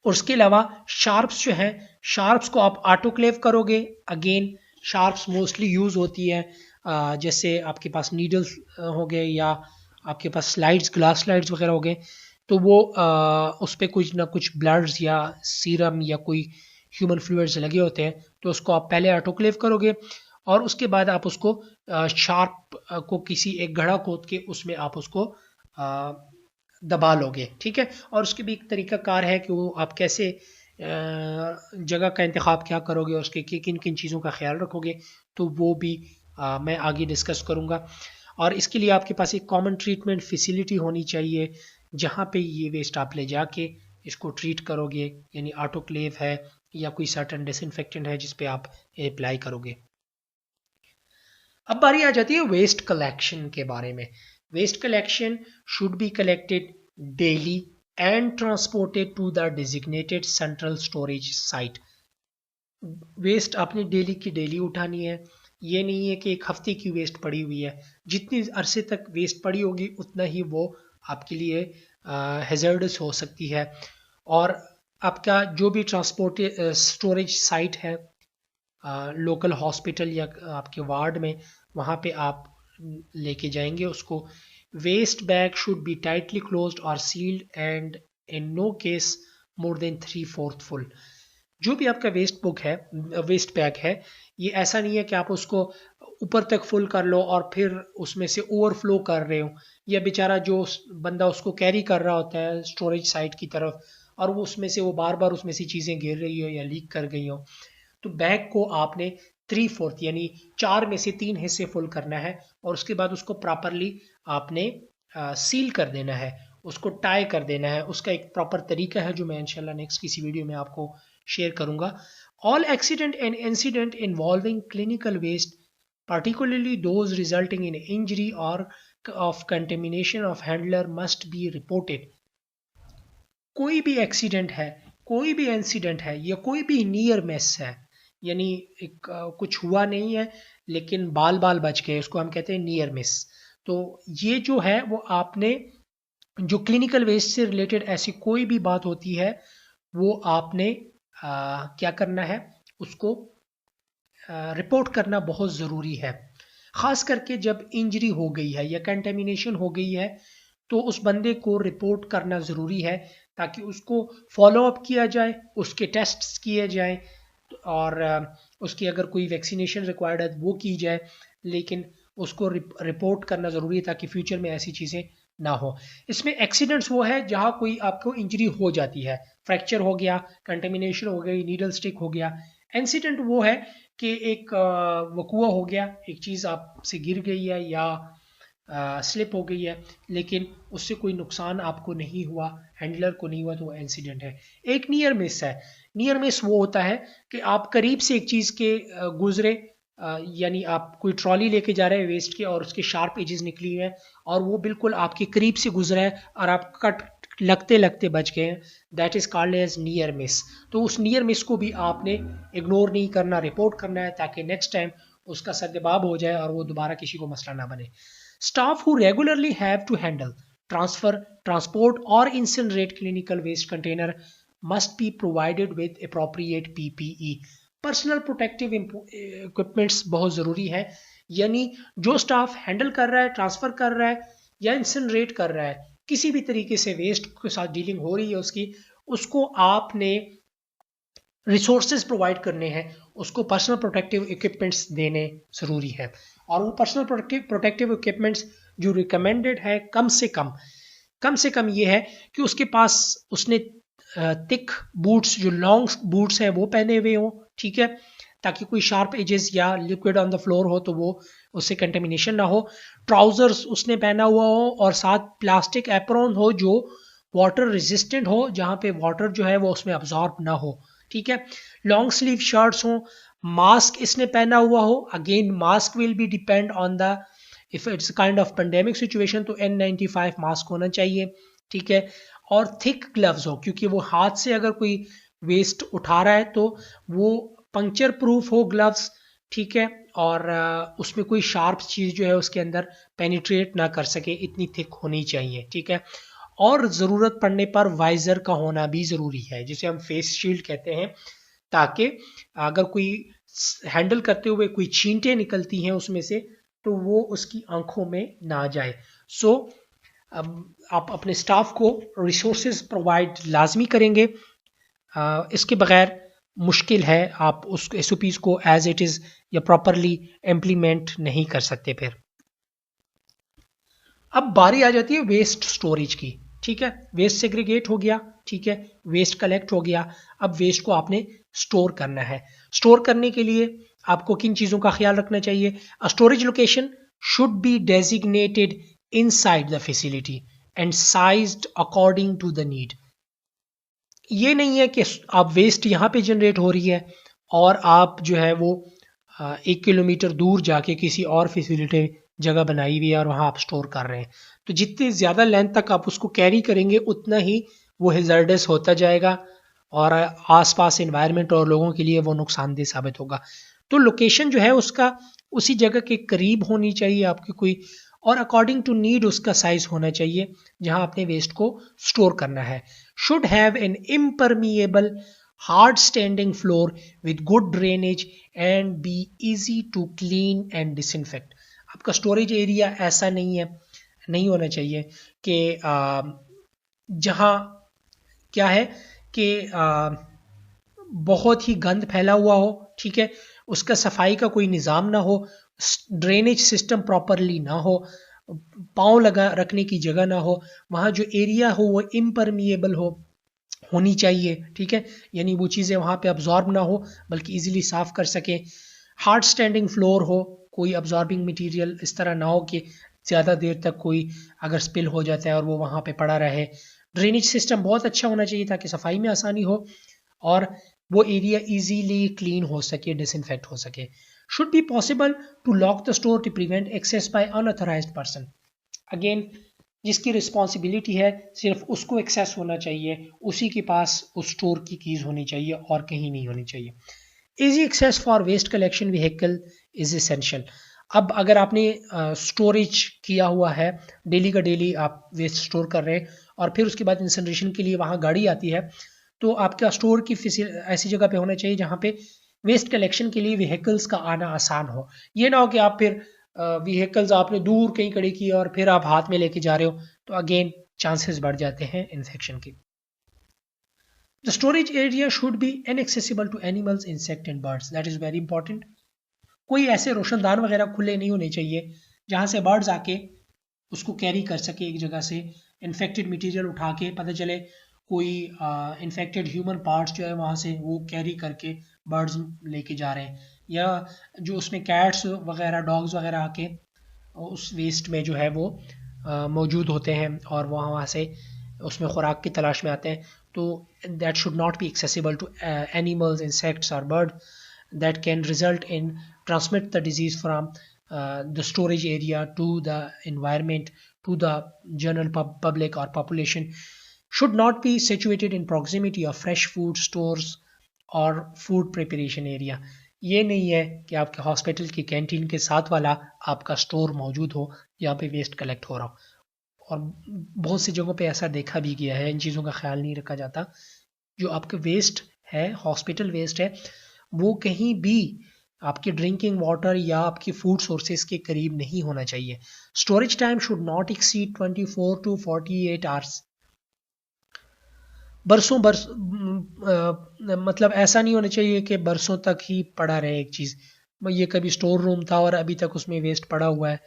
और उसके अलावा शार्प्स जो हैं, शार्प्स को आप ऑटोक्लेव करोगे। अगेन शार्प्स मोस्टली यूज़ होती है जैसे आपके पास नीडल्स हो गए या आपके पास स्लाइड्स, ग्लास स्लाइड्स वगैरह हो गए, तो वो उस पर कुछ ना कुछ ब्लड्स या सीरम या कोई ह्यूमन फ्लूइड्स लगे होते हैं, तो उसको आप पहले ऑटोक्लेव करोगे और उसके बाद आप उसको शार्प को किसी एक घड़ा खोद के उसमें आप उसको दबा लोगे, ठीक है। और उसके भी एक तरीका कार है कि वो आप कैसे जगह का इंतखाब क्या करोगे और उसके किन किन चीज़ों का ख्याल रखोगे, तो वो भी मैं आगे डिस्कस करूँगा। और इसके लिए आपके पास एक कॉमन ट्रीटमेंट फैसिलिटी होनी चाहिए जहाँ पे ये वेस्ट आप ले जाके इसको ट्रीट करोगे, यानी ऑटोक्लेव है या कोई सर्टन डिसइंफेक्टेंट है जिस पे आप अप्लाई करोगे। अब बारी आ जाती है वेस्ट कलेक्शन के बारे में। Waste collection should be collected daily and transported to the designated central storage site. Waste आपने डेली की डेली उठानी है। ये नहीं है कि एक हफ्ते की वेस्ट पड़ी हुई है। जितनी अरसे तक वेस्ट पड़ी होगी उतना ही वो आपके लिए हैजर्डस हो सकती है। और आपका जो भी ट्रांसपोर्ट स्टोरेज साइट है लोकल हॉस्पिटल या आपके वार्ड में, वहाँ पे आप लेके जाएंगे उसको। Waste bag should be tightly closed और sealed and in no case more than 3/4 full। जो भी आपका वेस्ट बैग है, ये ऐसा नहीं है कि आप उसको ऊपर तक फुल कर लो और फिर उसमें से ओवरफ्लो कर रहे हो, या बेचारा जो बंदा उसको कैरी कर रहा होता है स्टोरेज साइट की तरफ, और वो उसमें से वो बार बार उसमें से चीज़ें गिर रही हो या लीक कर गई हो। तो बैग को आपने 3/4 यानी 4 में से 3 हिस्से फुल करना है, और उसके बाद उसको प्रॉपरली आपने सील कर देना है, उसको टाई कर देना है। उसका एक प्रॉपर तरीका है जो मैं इंशाल्लाह नेक्स्ट किसी वीडियो में आपको शेयर करूंगा। All accident and incident involving clinical waste, particularly those resulting in injury or of contamination of handler, must be reported। कोई भी एक्सीडेंट है, कोई भी इंसिडेंट है, या कोई भी नियर मिस है, यानी कुछ हुआ नहीं है लेकिन बाल बाल बच गए, उसको हम कहते हैं नियर मिस। तो ये जो है वो आपने जो क्लिनिकल वेस्ट से रिलेटेड ऐसी कोई भी बात होती है वो आपने क्या करना है, उसको रिपोर्ट करना बहुत ज़रूरी है। ख़ास करके जब इंजरी हो गई है या कंटेमिनेशन हो गई है, तो उस बंदे को रिपोर्ट करना ज़रूरी है ताकि उसको फॉलो अप किया जाए, उसके टेस्ट्स किए जाएं, और उसकी अगर कोई वैक्सीनेशन रिक्वायर्ड है वो की जाए, लेकिन उसको रिपोर्ट करना ज़रूरी है ताकि फ्यूचर में ऐसी चीज़ें ना हो। इसमें एक्सीडेंट्स वो है जहाँ कोई आपको इंजरी हो जाती है, फ्रैक्चर हो गया, कंटेमिनेशन हो गई, नीडल स्टिक हो गया। इंसिडेंट वो है कि एक वकुआ हो गया, एक चीज़ आपसे गिर गई है या स्लिप हो गई है, लेकिन उससे कोई नुकसान आपको नहीं हुआ, हैंडलर को नहीं हुआ, तो वो इंसिडेंट है। एक नियर मिस है। नियर मिस वो होता है कि आप करीब से एक चीज़ के गुजरे, यानी आप कोई ट्रॉली लेके जा रहे हैं वेस्ट के और उसके शार्प एजेस निकली हुए हैं और वो बिल्कुल आपके करीब से गुजरा है और आप कट लगते लगते बच गए हैं, that is called as near miss. तो उस नियर मिस को भी आपने इग्नोर नहीं करना, रिपोर्ट करना है ताकि नेक्स्ट टाइम उसका सद्देबाब हो जाए और वो दोबारा किसी को मसला ना बने। Staff who regularly have to handle, transfer, transport और incinerate clinical waste container must be provided with appropriate PPE, personal protective equipments बहुत ज़रूरी है। यानी जो स्टाफ हैंडल कर रहा है, ट्रांसफ़र कर रहा है या इंसिनरेट कर रहा है, किसी भी तरीके से वेस्ट के साथ डीलिंग हो रही है उसकी, उसको आपने रिसोर्सेज प्रोवाइड करने हैं, उसको पर्सनल प्रोटेक्टिव इक्विपमेंट्स देने ज़रूरी है। और वो पर्सनल प्रोटेक्टिव इक्विपमेंट्स जो रिकमेंडेड है, कम से कम ये है कि उसके पास उसने थिक बूट्स, जो लॉन्ग बूट्स हैं वो पहने हुए हों, ठीक है, ताकि कोई शार्प एजेस या लिक्विड ऑन द फ्लोर हो तो वो उससे कंटेमिनेशन ना हो। ट्राउजर्स उसने पहना हुआ हो और साथ प्लास्टिक एप्रॉन हो जो वाटर रेजिस्टेंट हो, जहाँ पे वाटर जो है वो उसमें अब्जॉर्ब ना हो, ठीक है। लॉन्ग स्लीव शर्ट्स हो, मास्क इसने पहना हुआ हो, again mask will be depend on the, if it's kind of pandemic situation तो N95 मास्क होना चाहिए, ठीक है। और थिक ग्लव्स हो, क्योंकि वो हाथ से अगर कोई वेस्ट उठा रहा है तो वो पंक्चर प्रूफ हो ग्लव्स, ठीक है, और उसमें कोई शार्प चीज़ जो है उसके अंदर पेनिट्रेट ना कर सके, इतनी थिक होनी चाहिए, ठीक है। और ज़रूरत पड़ने पर वाइज़र का होना भी ज़रूरी है, जिसे हम फेस शील्ड कहते हैं, ताकि अगर कोई हैंडल करते हुए कोई छींटें निकलती हैं उसमें से तो वो उसकी आंखों में ना जाए। सो आप अपने स्टाफ को रिसोर्सेज प्रोवाइड लाजमी करेंगे, इसके बगैर मुश्किल है, आप उस SOPs को एज इट इज़ या प्रॉपरली इम्प्लीमेंट नहीं कर सकते। फिर अब बारी आ जाती है वेस्ट स्टोरेज की, ठीक है। वेस्ट सेग्रीगेट हो गया, ठीक है, वेस्ट कलेक्ट हो गया, अब वेस्ट को आपने स्टोर करना है। स्टोर करने के लिए आपको किन चीज़ों का ख्याल रखना चाहिए? A storage location should be designated inside the facility and sized according to the need. ये नहीं है कि आप वेस्ट यहाँ पे जनरेट हो रही है और आप जो है वो 1 किलोमीटर दूर जाके किसी और फैसिलिटी जगह बनाई हुई है और वहाँ आप स्टोर कर रहे हैं, तो जितनी ज़्यादा लेंथ तक आप उसको कैरी करेंगे उतना ही वो हेजर्डस होता जाएगा और आसपास एनवायरनमेंट और लोगों के लिए वो नुकसानदेह साबित होगा। तो लोकेशन जो है उसका उसी जगह के करीब होनी चाहिए आपकी कोई, और अकॉर्डिंग टू नीड उसका साइज होना चाहिए जहां आपने वेस्ट को स्टोर करना है। Should have an impermeable hard standing floor with good drainage and be easy to clean and disinfect. आपका स्टोरेज एरिया ऐसा नहीं होना चाहिए कि जहां क्या है कि बहुत ही गंद फैला हुआ हो, ठीक है, उसका सफाई का कोई निज़ाम ना हो, ड्रेनेज सिस्टम प्रॉपरली ना हो, पाँव लगा रखने की जगह ना हो, वहाँ जो एरिया हो वो इम्परमिएबल होनी चाहिए, ठीक है, यानी वो चीज़ें वहाँ पे अब्जॉर्ब ना हो बल्कि इजीली साफ कर सके। हार्ड स्टैंडिंग फ्लोर हो, कोई अब्जॉर्बिंग मटेरियल इस तरह ना हो कि ज़्यादा देर तक कोई अगर स्पिल हो जाता है और वो वहाँ पे पड़ा रहे। ड्रेनेज सिस्टम बहुत अच्छा होना चाहिए ताकि सफाई में आसानी हो और वो एरिया इजीली क्लीन हो सके, डिसइंफेक्ट हो सके। Should be possible to lock the store to prevent access by unauthorised person. Again, जिसकी रिस्पॉन्सिबिलिटी है सिर्फ उसको एक्सेस होना चाहिए, उसी के पास उस स्टोर की कीज होनी चाहिए और कहीं नहीं होनी चाहिए। Easy access for waste collection vehicle is essential. अब अगर आपने स्टोरेज किया हुआ है, डेली का डेली आप वेस्ट स्टोर कर रहे हैं और फिर उसके बाद इंसिनरेशन के लिए वहाँ गाड़ी आती है, तो आपका स्टोर की ऐसी जगह पे होना चाहिए जहाँ पे वेस्ट कलेक्शन के लिए व्हीकल्स का आना आसान हो। ये ना हो कि आप फिर व्हीकल्स आपने दूर कहीं खड़ी की और फिर आप हाथ में लेके जा रहे हो, तो अगेन चांसेस बढ़ जाते हैं इन्फेक्शन के। The storage area should be inaccessible to animals, insect and birds. That is very important. कोई ऐसे रोशनदान वगैरह खुले नहीं होने चाहिए जहाँ से बर्ड्स आके उसको कैरी कर सके एक जगह से, इन्फेक्टेड मटेरियल उठा के, पता चले कोई इन्फेक्टेड ह्यूमन पार्ट्स जो है वहाँ से वो कैरी करके बर्ड्स लेके जा रहे हैं, या जो उसमें कैट्स वगैरह डॉग्स वगैरह आके उस वेस्ट में जो है वो मौजूद होते हैं और वहाँ वहाँ से उसमें खुराक की तलाश में आते हैं, तो that should not be accessible to animals, insects और bird that can result in transmit the disease from the storage area to the environment, to the general public or population. Should not be situated in proximity of fresh food stores or food preparation area. ये नहीं है कि आपके hospital की canteen के साथ वाला आपका स्टोर मौजूद हो जहाँ पे वेस्ट कलेक्ट हो रहा हो, और बहुत सी जगहों पे ऐसा देखा भी गया है, इन चीज़ों का ख्याल नहीं रखा जाता। जो आपका वेस्ट है, हॉस्पिटल वेस्ट है, वो कहीं भी आपके ड्रिंकिंग वाटर या आपकी फूड सोर्सेज के करीब नहीं होना चाहिए। Storage time should not exceed 24 to 48 hours. बरसों बरस मतलब ऐसा नहीं होना चाहिए कि बरसों तक ही पड़ा रहे एक चीज़। ये कभी स्टोर रूम था और अभी तक उसमें वेस्ट पड़ा हुआ है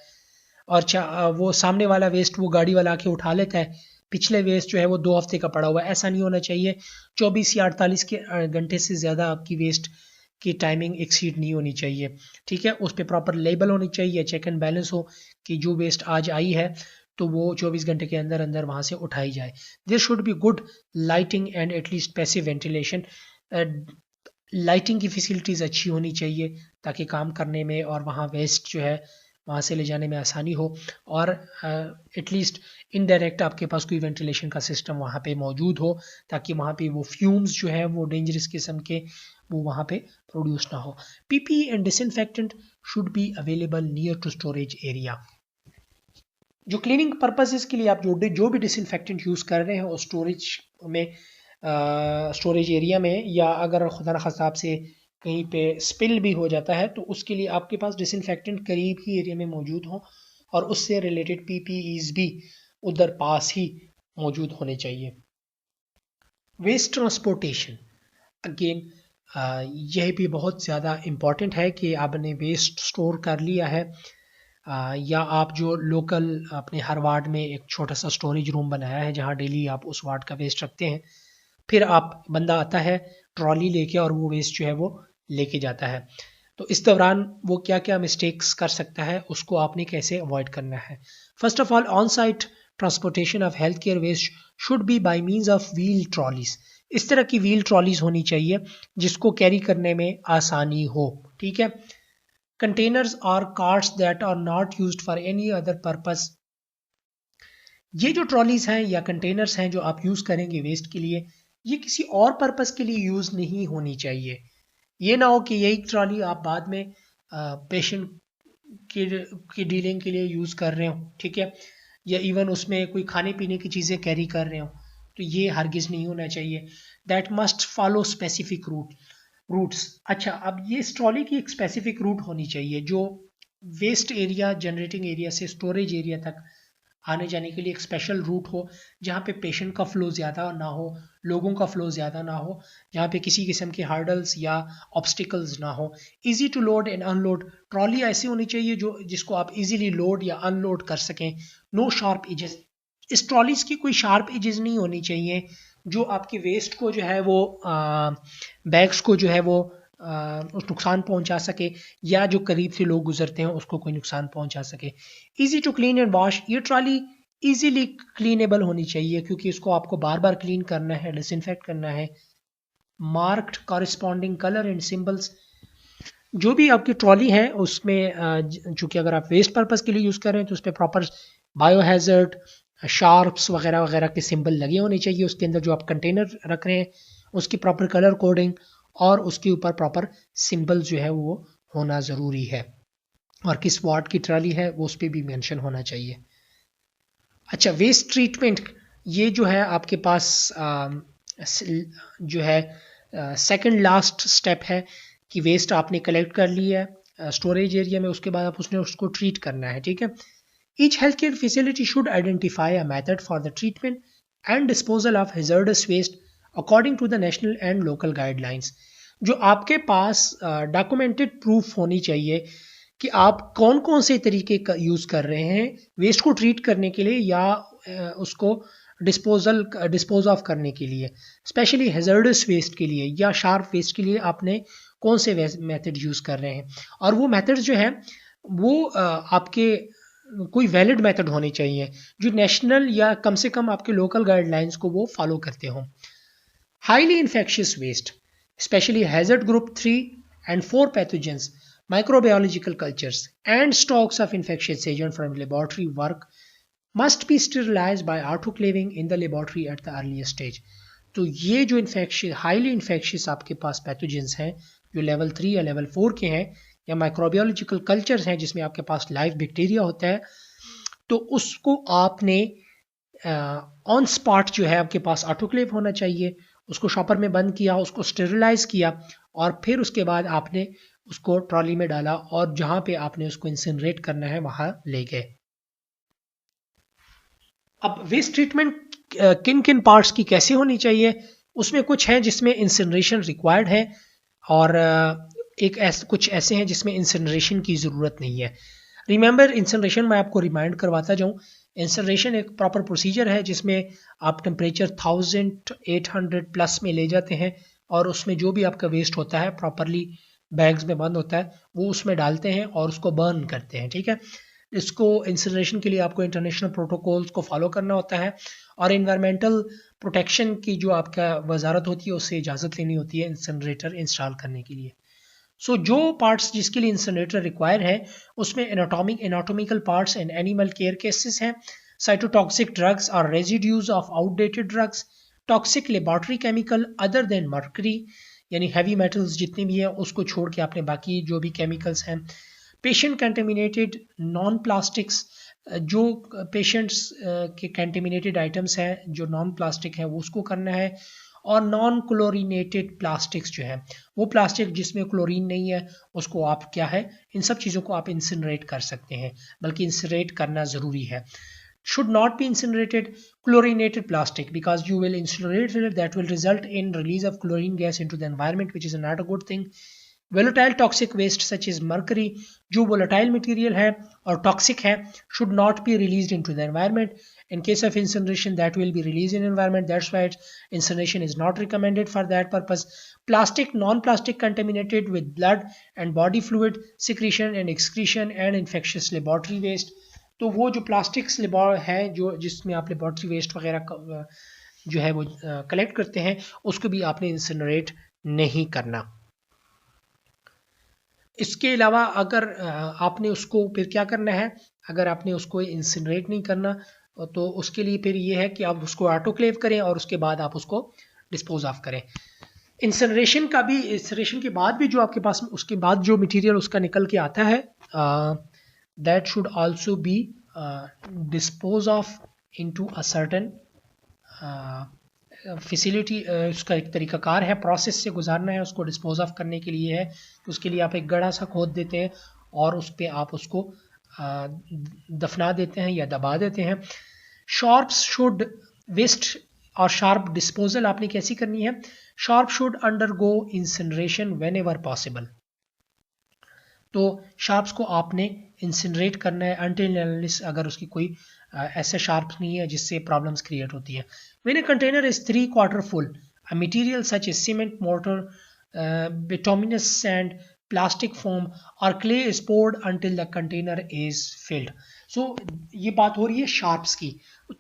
और वो सामने वाला वेस्ट वो गाड़ी वाला आके उठा लेता है, पिछले वेस्ट जो है वो 2 हफ्ते का पड़ा हुआ है। ऐसा नहीं होना चाहिए। 24 या 48 के घंटे से ज़्यादा आपकी वेस्ट की टाइमिंग एक्सीड नहीं होनी चाहिए, ठीक है। उस पर प्रॉपर लेबल होनी चाहिए, चेक एंड बैलेंस हो कि जो वेस्ट आज आई है तो वो 24 घंटे के अंदर अंदर वहाँ से उठाई जाए। There should be good lighting and at least passive ventilation. Lighting की फैसिलिटीज़ अच्छी होनी चाहिए ताकि काम करने में और वहाँ वेस्ट जो है वहाँ से ले जाने में आसानी हो, और एटलीस्ट इनडायरेक्ट आपके पास कोई वेंटिलेशन का सिस्टम वहाँ पे मौजूद हो ताकि वहाँ पे वो फ्यूम्स जो है वो डेंजरस किस्म के वो वहाँ पे प्रोड्यूस ना हो। PP and disinfectant should be available near to storage area. जो क्लीनिंग पर्पसेस के लिए आप जो भी डिसइंफेक्टेंट यूज़ कर रहे हो स्टोरेज में, स्टोरेज एरिया में, या अगर खुदा न खास्ता आपसे कहीं पे स्पिल भी हो जाता है तो उसके लिए आपके पास डिसइंफेक्टेंट करीब ही एरिया में मौजूद हो और उससे रिलेटेड पीपीईज भी उधर पास ही मौजूद होने चाहिए। वेस्ट ट्रांसपोर्टेशन, अगेन यह भी बहुत ज़्यादा इम्पॉर्टेंट है कि आपने वेस्ट स्टोर कर लिया है, या आप जो लोकल अपने हर वार्ड में एक छोटा सा स्टोरेज रूम बनाया है जहाँ डेली आप उस वार्ड का वेस्ट रखते हैं, फिर आप बंदा आता है ट्रॉली लेके और वो वेस्ट जो है वो लेके जाता है, तो इस दौरान वो क्या क्या मिस्टेक्स कर सकता है उसको आपने कैसे अवॉइड करना है। First of all, on site transportation of health care waste should be by means of wheel trolleys. इस तरह की व्हील ट्रॉलीज होनी चाहिए जिसको कैरी करने में आसानी हो, ठीक है। कंटेनर्स और carts that are not used for any other purpose, ये जो ट्रॉलीज हैं या कंटेनर्स हैं जो आप यूज करेंगे वेस्ट के लिए, ये किसी और पर्पस के लिए यूज नहीं होनी चाहिए। ये ना हो कि यही ट्रॉली आप बाद में पेशेंट की डीलिंग के लिए यूज कर रहे हो, ठीक है, या इवन उसमें कोई खाने पीने की चीजें कैरी कर रहे हो, तो ये हरगिज नहीं होना चाहिए। That must follow specific routes. अच्छा, अब ये इस ट्रॉली की एक स्पेसिफिक रूट होनी चाहिए जो वेस्ट एरिया, जनरेटिंग एरिया से स्टोरेज एरिया तक आने जाने के लिए एक स्पेशल रूट हो जहाँ पे पेशेंट का फ्लो ज़्यादा ना हो, लोगों का फ्लो ज़्यादा ना हो, जहाँ पे किसी किस्म के हार्डल्स या ऑब्स्टिकल्स ना हो। Easy to load and unload, trolley ऐसी होनी चाहिए जो जिसको आप इजीली लोड या अनलोड कर सकें। नो शार्प एजेस, इस ट्रॉलीज की कोई शार्प एजेस नहीं होनी चाहिए जो आपके वेस्ट को जो है वो बैग्स को जो है वो उस नुकसान पहुंचा सके, या जो करीब से लोग गुजरते हैं उसको कोई नुकसान पहुंचा सके। Easy to clean and wash, ये ट्रॉली इजीली क्लीनेबल होनी चाहिए क्योंकि इसको आपको बार बार क्लीन करना है, डिसइंफेक्ट करना है। Marked corresponding colour and symbols, जो भी आपकी ट्रॉली है उसमें चूंकि अगर आप वेस्ट पर्पस के लिए यूज़ कर रहे हैं तो उस पर प्रॉपर बायोहैजर्ड, शार्प्स वगैरह वगैरह के सिंबल लगे होने चाहिए। उसके अंदर जो आप कंटेनर रख रहे हैं उसकी प्रॉपर कलर कोडिंग और उसके ऊपर प्रॉपर सिंबल जो है वो होना ज़रूरी है, और किस वार्ड की ट्रॉली है वो उस पर भी मेंशन होना चाहिए। अच्छा, वेस्ट ट्रीटमेंट, ये जो है आपके पास जो है सेकंड लास्ट स्टेप है कि वेस्ट आपने कलेक्ट कर लिया है स्टोरेज एरिया में, उसके बाद आप उसको ट्रीट करना है, ठीक है। Each healthcare facility should identify a method for the treatment and disposal of hazardous waste according to the national and local guidelines. जो आपके पास डॉक्यूमेंटेड प्रूफ होनी चाहिए कि आप कौन कौन से तरीके का यूज़ कर रहे हैं वेस्ट को ट्रीट करने के लिए या उसको डिस्पोज ऑफ करने के लिए, स्पेशली हैजर्डस वेस्ट के लिए या शार्प वेस्ट के लिए आपने कौन से मेथड यूज़ कर रहे हैं। और वो मेथड जो है वो आपके कोई वैलिड मेथड होने चाहिए जो नेशनल या कम से कम आपके लोकल गाइडलाइंस को वो फॉलो करते हो। Highly infectious waste, specially hazard group 3 and 4 pathogens, microbiological cultures and stocks of infectious agent from laboratory work must be sterilized by autoclaving in the laboratory at the earliest stage. तो ये जो infectious highly infectious आपके पास pathogens हैं जो level 3 या level 4 के हैं, या माइक्रोबियोलॉजिकल कल्चर्स हैं जिसमें आपके पास लाइव बैक्टीरिया होता है, तो उसको आपने ऑन स्पॉट जो है आपके पास ऑटोक्लेव होना चाहिए, उसको शॉपर में बंद किया, उसको स्टेरिलाइज किया और फिर उसके बाद आपने उसको ट्रॉली में डाला और जहां पे आपने उसको इंसिनरेट करना है वहां ले गए। अब वेस्ट ट्रीटमेंट किन किन पार्ट्स की कैसे होनी चाहिए, उसमें कुछ है जिसमें इंसिनरेशन रिक्वायर्ड है और कुछ ऐसे हैं जिसमें इंसिनरेशन की ज़रूरत नहीं है। रिमेंबर, इंसिनरेशन मैं आपको रिमाइंड करवाता जाऊं, इंसिनरेशन एक प्रॉपर प्रोसीजर है जिसमें आप टेम्परेचर 1800 प्लस में ले जाते हैं और उसमें जो भी आपका वेस्ट होता है प्रॉपरली बैग्स में बंद होता है वो उसमें डालते हैं और उसको बर्न करते हैं, ठीक है। इसको इंसिनरेशन के लिए आपको इंटरनेशनल प्रोटोकॉल्स को फॉलो करना होता है और इन्वायरमेंटल प्रोटेक्शन की जो आपका वजारत होती है उससे इजाज़त लेनी होती है इंसिनरेटर इंस्टॉल करने के लिए। सो जो पार्ट्स जिसके लिए इंसिनरेटर रिक्वायर है उसमें anatomical parts and animal care cases हैं, साइटोटॉक्सिक ड्रग्स और residues of outdated drugs, toxic laboratory chemical other than mercury, यानी हैवी मेटल्स जितने भी हैं उसको छोड़ के आपने बाकी जो भी केमिकल्स हैं, पेशेंट कंटेमिनेटेड नॉन प्लास्टिक्स, जो पेशेंट्स के कंटेमिनेटेड आइटम्स हैं जो नॉन प्लास्टिक है वो उसको करना है, और नॉन क्लोरीनेटेड प्लास्टिक्स जो है वो प्लास्टिक जिसमें क्लोरीन नहीं है उसको आप क्या है इन सब चीज़ों को आप इंसिनरेट कर सकते हैं, बल्कि इंसिनरेट करना ज़रूरी है। should not be incinerated chlorinated plastic because you will incinerate it, that will result in release of chlorine gas into the environment, which is not a good thing. Volatile toxic waste such as mercury, जो volatile material है और toxic है, should not be released into the environment. In case of incineration, that will be released in environment. That's why incineration is not recommended for that purpose. Plastic, non-plastic contaminated with blood and body fluid secretion and excretion and infectious laboratory waste. तो वो जो plastics है जो जिसमें आप laboratory waste वगैरह जो है वो कलेक्ट करते हैं उसको भी आपने इंसिनरेट नहीं करना। इसके अलावा अगर आपने उसको फिर क्या करना है, अगर आपने उसको इंसिनरेट नहीं करना तो उसके लिए फिर ये है कि आप उसको ऑटोक्लेव करें और उसके बाद आप उसको डिस्पोज ऑफ करें। इंसिनरेशन का भी, इंसिनरेशन के बाद भी जो आपके पास उसके बाद जो मटेरियल उसका निकल के आता है that should also be disposed of into a certain facility. उसका एक तरीकाकार है, प्रोसेस से गुजारना है उसको डिस्पोज ऑफ करने के लिए है। तो उसके लिए आप एक गड़ा सा खोद देते हैं और उस पर आप उसको दफना देते हैं या दबा देते हैं। शार्प्स शुड वेस्ट और शार्प डिस्पोजल आपने कैसी करनी है? Sharp should undergo incineration when ever possible. तो शार्प्स को आपने इंसिनरेट करना है अनटिल अनलेस अगर उसकी कोई ऐसे शार्प्स नहीं है जिससे प्रॉब्लम्स क्रिएट होती है। When a container is 3/4 full, a material such as cement, mortar, bituminous sand, plastic foam or clay is poured until the container is filled. So ये बात हो रही है शार्प्स की।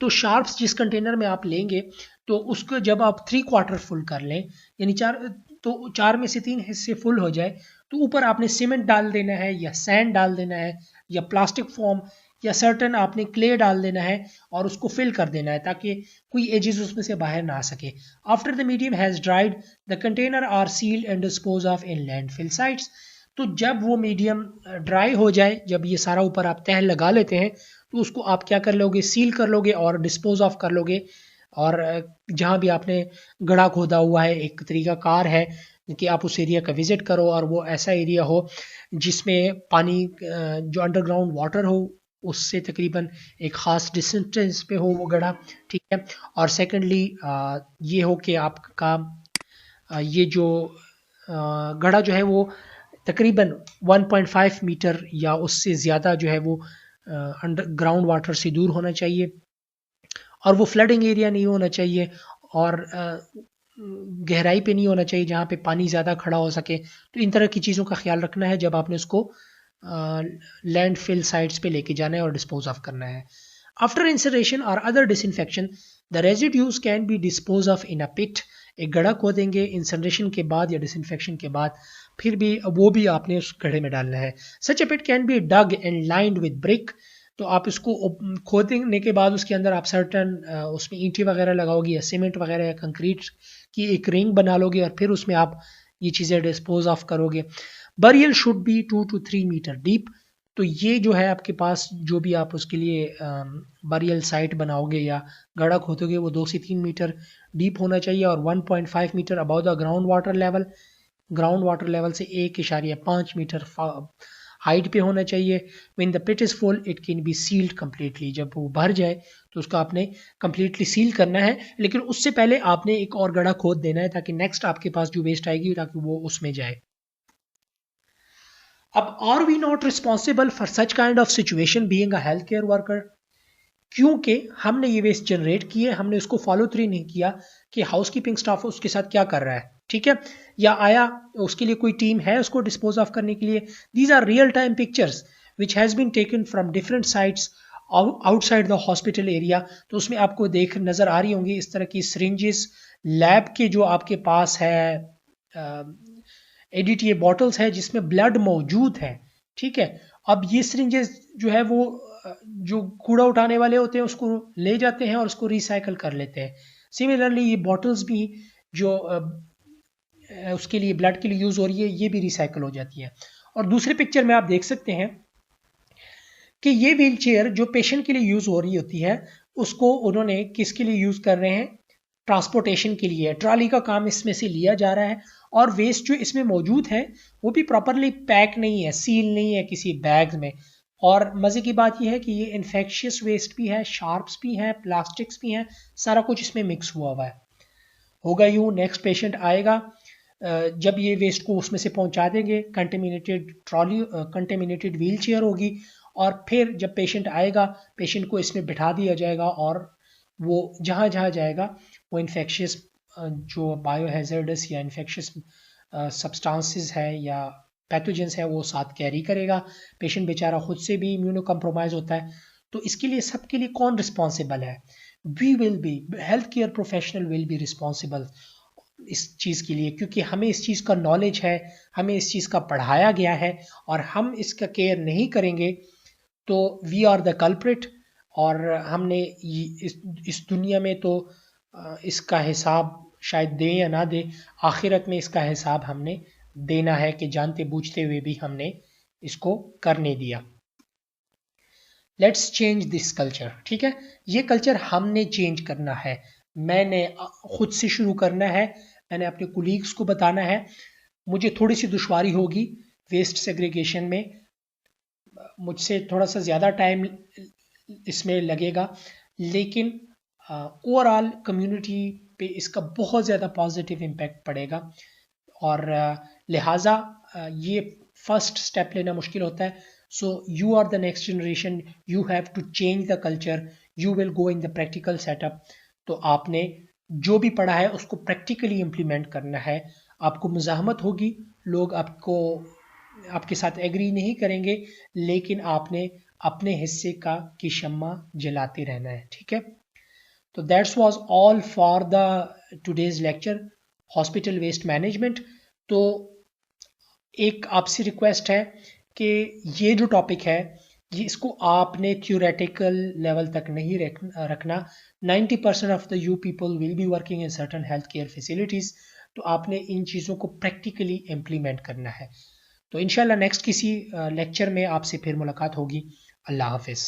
तो शार्प्स जिस कंटेनर में आप लेंगे तो उसको जब आप 3/4 फुल कर लें, यानी चार में से 3 हिस्से फुल हो जाए, तो ऊपर आपने सीमेंट डाल देना है या सैंड डाल देना है या प्लास्टिक फोम या सर्टन आपने क्ले डाल देना है और उसको फिल कर देना है ताकि कोई एजेस उसमें से बाहर ना आ सके। After the medium has dried the container are sealed and dispose of in landfill sites. तो जब वो मीडियम ड्राई हो जाए, जब ये सारा ऊपर आप तह लगा लेते हैं, तो उसको आप क्या कर लोगे? सील कर लोगे और डिस्पोज ऑफ कर लोगे। और जहाँ भी आपने गड्ढा खोदा हुआ है, एक तरीका कार है कि आप उस एरिया का विजिट करो और वो ऐसा एरिया हो जिसमें पानी जो अंडरग्राउंड वाटर हो उससे तकरीबन एक ख़ास डिस्टेंस पे हो वो गड्ढा, ठीक है। और सेकेंडली ये हो कि आपका ये जो गड्ढा जो है वो तकरीबन 1.5 मीटर या उससे ज़्यादा जो है वो अंडरग्राउंड वाटर से दूर होना चाहिए और वो फ्लडिंग एरिया नहीं होना चाहिए और गहराई पे नहीं होना चाहिए जहाँ पे पानी ज़्यादा खड़ा हो सके। तो इन तरह की चीज़ों का ख्याल रखना है जब आपने उसको लैंड फिल साइट्स पे लेके जाना है और डिस्पोज ऑफ करना है। आफ्टर इंसरेशन और other disinfection the residues can be dispose of in a pit. एक गड्ढा खोदेंगे इंसनरेशन के बाद या डिसइंफेक्शन के बाद, फिर भी वो भी आपने उस गड्ढे में डालना है। Such a pit can be dug and lined with brick. तो आप इसको खोदने के बाद उसके अंदर आप सर्टन उसमें ईंटें वगैरह लगाओगे या सीमेंट वगैरह या कंक्रीट की एक रिंग बना लोगे और फिर उसमें आप ये चीज़ें डिस्पोज ऑफ करोगे। Burial should be 2 to 3 metre deep. तो ये जो है आपके पास जो भी आप उसके लिए बरियल साइट बनाओगे या गड्ढा खोदोगे वो 2 से 3 मीटर डीप होना चाहिए और 1.5 metre above the ground water level, ground water level से 1.5 मीटर हाइट पे होना चाहिए। When the pit is full it can be sealed completely. जब वो भर जाए तो उसको आपने कम्प्लीटली सील करना है, लेकिन उससे पहले आपने एक और गड्ढा खोद देना है ताकि नेक्स्ट आपके पास जो वेस्ट आएगी ताकि वो उसमें जाए। अब are we not responsible for such kind of situation being a health care worker? क्योंकि हमने ये वेस्ट जनरेट किए, हमने उसको फॉलो थ्रू नहीं किया कि हाउसकीपिंग स्टाफ उसके साथ क्या कर रहा है, ठीक है, या आया उसके लिए कोई टीम है उसको डिस्पोज ऑफ करने के लिए। These are real time pictures which has been taken from different sites outside the hospital area. तो उसमें आपको देख नज़र आ रही होंगी इस तरह की सिरिंजेस, लैब के जो आपके पास है एडीटीए बॉटल्स है जिसमें ब्लड मौजूद है, ठीक है। अब ये सिरिंजेस जो है वो जो कूड़ा उठाने वाले होते हैं उसको ले जाते हैं और उसको रिसाइकल कर लेते हैं। सिमिलरली ये बॉटल्स भी जो उसके लिए ब्लड के लिए यूज़ हो रही है ये भी रिसाइकल हो जाती है। और दूसरे पिक्चर में आप देख सकते हैं कि ये व्हील चेयर जो पेशेंट के लिए यूज़ हो रही होती है उसको उन्होंने किसके लिए यूज़ कर रहे हैं? ट्रांसपोर्टेशन के लिए। ट्रॉली का काम इसमें से लिया जा रहा है और वेस्ट जो इसमें मौजूद है वो भी प्रॉपरली पैक नहीं है, सील नहीं है किसी बैग में। और मज़े की बात यह है कि ये इन्फेक्शियस वेस्ट भी है, शार्प्स भी हैं, प्लास्टिक्स भी हैं, सारा कुछ इसमें मिक्स हुआ हुआ है। होगा यूँ, नेक्स्ट पेशेंट आएगा, जब ये वेस्ट को उसमें से पहुंचा देंगे, contaminated trolley, contaminated wheel chair होगी और फिर जब पेशेंट आएगा पेशेंट को इसमें बिठा दिया जाएगा और वो जहाँ जहाँ जाएगा वो इन्फेक्शियस जो बायोहैजर्डस या इन्फेक्शियस सब्सटेंसेस है या पैथोजेंस है वो साथ कैरी करेगा। पेशेंट बेचारा खुद से भी इम्यूनो कम्प्रोमाइज होता है। तो इसके लिए सबके लिए कौन रिस्पॉन्सिबल है? We will be, health care professional will be responsible इस चीज़ के लिए, क्योंकि हमें इस चीज़ का नॉलेज है, हमें इस चीज़ का पढ़ाया गया है और हम इसका केयर नहीं करेंगे तो वी आर द कल्प्रिट। और हमने इस दुनिया में तो इसका हिसाब शायद दें या ना दें, आखिरत में इसका हिसाब हमने देना है कि जानते बूझते हुए भी हमने इसको करने दिया। लेट्स चेंज दिस कल्चर, ठीक है, ये कल्चर हमने चेंज करना है। मैंने खुद से शुरू करना है, मैंने अपने कोलीग्स को बताना है। मुझे थोड़ी सी दुश्वारी होगी वेस्ट सेग्रीगेशन में, मुझसे थोड़ा सा ज़्यादा टाइम इसमें लगेगा, लेकिन ओवरऑल कम्युनिटी पे इसका बहुत ज़्यादा पॉजिटिव इम्पैक्ट पड़ेगा। और लिहाजा ये फर्स्ट स्टेप लेना मुश्किल होता है। So you are the next generation, you have to change the culture, you will go in the practical setup. तो आपने जो भी पढ़ा है उसको प्रैक्टिकली इम्प्लीमेंट करना है। आपको मुज़ाहमत होगी, लोग आपके साथ एग्री नहीं करेंगे, लेकिन आपने अपने हिस्से की शम्मा जलाते रहना है, ठीक है। तो that's was all for the today's lecture, hospital waste management. तो एक आपसे रिक्वेस्ट है कि ये जो टॉपिक है ये इसको आपने थ्योरेटिकल लेवल तक नहीं रखना। 90% of the you people will be working in certain health care facilities, तो आपने इन चीज़ों को प्रैक्टिकली इम्प्लीमेंट करना है। तो इंशाल्लाह नेक्स्ट किसी लेक्चर में आपसे फिर मुलाकात होगी। अल्लाह हाफिज़।